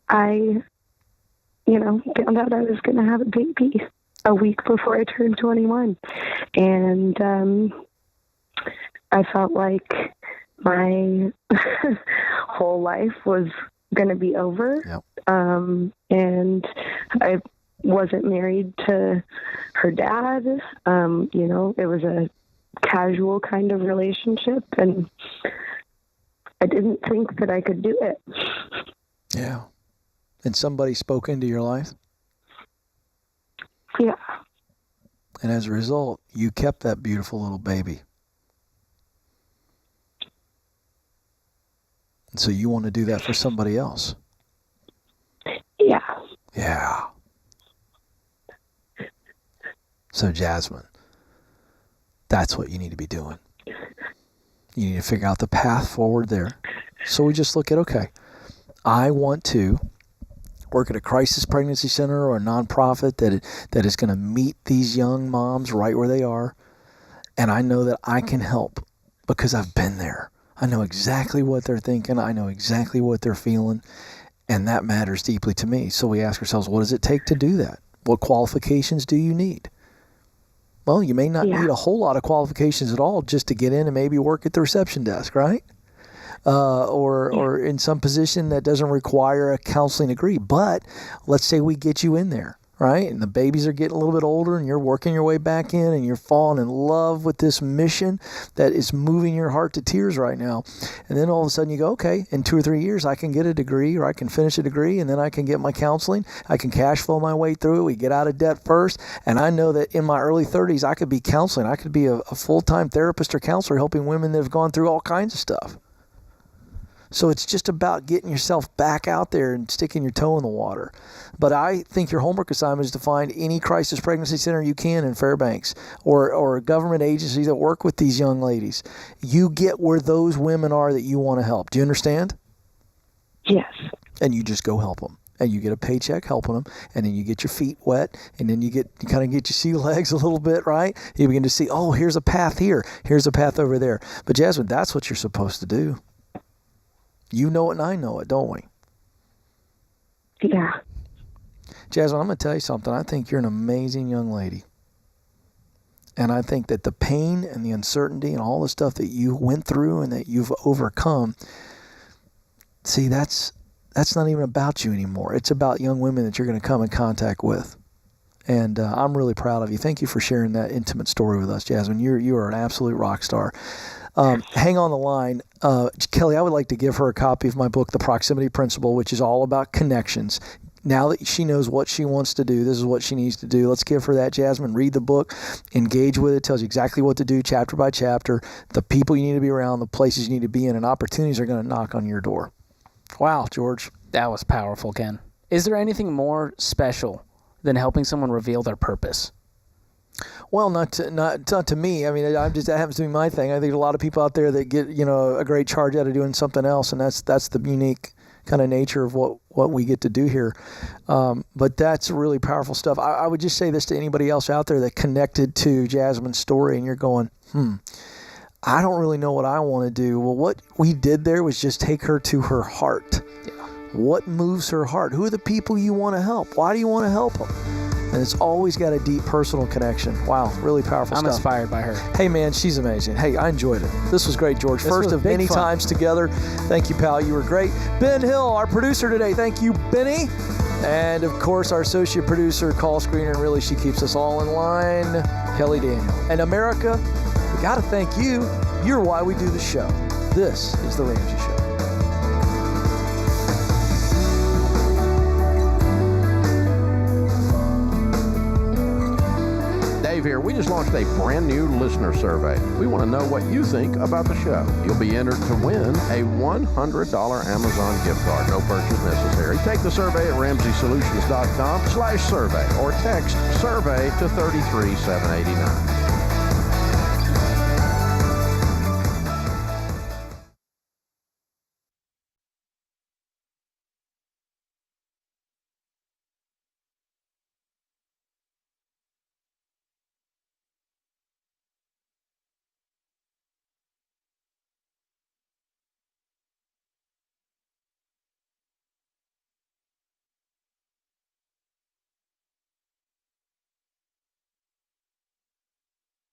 I, found out I was going to have a baby a week before I turned 21. And I felt like my whole life was going to be over. Yep. And I wasn't married to her dad. It was a casual kind of relationship, and I didn't think that I could do it. Yeah. And somebody spoke into your life? Yeah. And as a result, you kept that beautiful little baby. And so you want to do that for somebody else? Yeah. Yeah. So Jasmine, that's what you need to be doing. You need to figure out the path forward there. So we just look at, okay, I want to work at a crisis pregnancy center or a nonprofit that is going to meet these young moms right where they are. And I know that I can help because I've been there. I know exactly what they're thinking. I know exactly what they're feeling. And that matters deeply to me. So we ask ourselves, what does it take to do that? What qualifications do you need? Well, you may not need a whole lot of qualifications at all just to get in and maybe work at the reception desk, right? Or in some position that doesn't require a counseling degree. But let's say we get you in there, right? And the babies are getting a little bit older and you're working your way back in and you're falling in love with this mission that is moving your heart to tears right now. And then all of a sudden you go, okay, in 2 or 3 years I can get a degree or I can finish a degree and then I can get my counseling. I can cash flow my way through it. We get out of debt first. And I know that in my early 30s I could be counseling. I could be a full-time therapist or counselor helping women that have gone through all kinds of stuff. So it's just about getting yourself back out there and sticking your toe in the water. But I think your homework assignment is to find any crisis pregnancy center you can in Fairbanks or government agencies that work with these young ladies. You get where those women are that you want to help. Do you understand? Yes. And you just go help them. And you get a paycheck helping them, and then you get your feet wet, and then you kind of get your sea legs a little bit, right? You begin to see, oh, here's a path here, here's a path over there. But Jasmine, that's what you're supposed to do. You know it and I know it, don't we? Yeah. Jasmine, I'm going to tell you something. I think you're an amazing young lady. And I think that the pain and the uncertainty and all the stuff that you went through and that you've overcome, see, that's not even about you anymore. It's about young women that you're going to come in contact with. And I'm really proud of you. Thank you for sharing that intimate story with us, Jasmine. You are an absolute rock star. Hang on the line. Kelly, I would like to give her a copy of my book, The Proximity Principle, which is all about connections. Now that she knows what she wants to do, this is what she needs to do. Let's give her that, Jasmine. Read the book. Engage with it. Tells you exactly what to do chapter by chapter, the people you need to be around, the places you need to be in, and opportunities are going to knock on your door. Wow, George. That was powerful, Ken. Is there anything more special than helping someone reveal their purpose? Well, not to me. I mean, that happens to be my thing. I think a lot of people out there that get a great charge out of doing something else, and that's the unique kind of nature of what we get to do here. But that's really powerful stuff. I would just say this to anybody else out there that connected to Jasmine's story, and you're going, I don't really know what I want to do. Well, what we did there was just take her to her heart. Yeah. What moves her heart? Who are the people you want to help? Why do you want to help them? And it's always got a deep personal connection. Wow, really powerful stuff. I'm inspired by her. Hey, man, she's amazing. Hey, I enjoyed it. This was great, George. First of many times together. Thank you, pal. You were great. Ben Hill, our producer today. Thank you, Benny. And, of course, our associate producer, call screener, and really she keeps us all in line, Kelly Daniel. And America, we got to thank you. You're why we do the show. This is The Ramsey Show. Dave here. We just launched a brand new listener survey. We want to know what you think about the show. You'll be entered to win a $100 Amazon gift card. No purchase necessary. Take the survey at RamseySolutions.com/survey or text survey to 33789.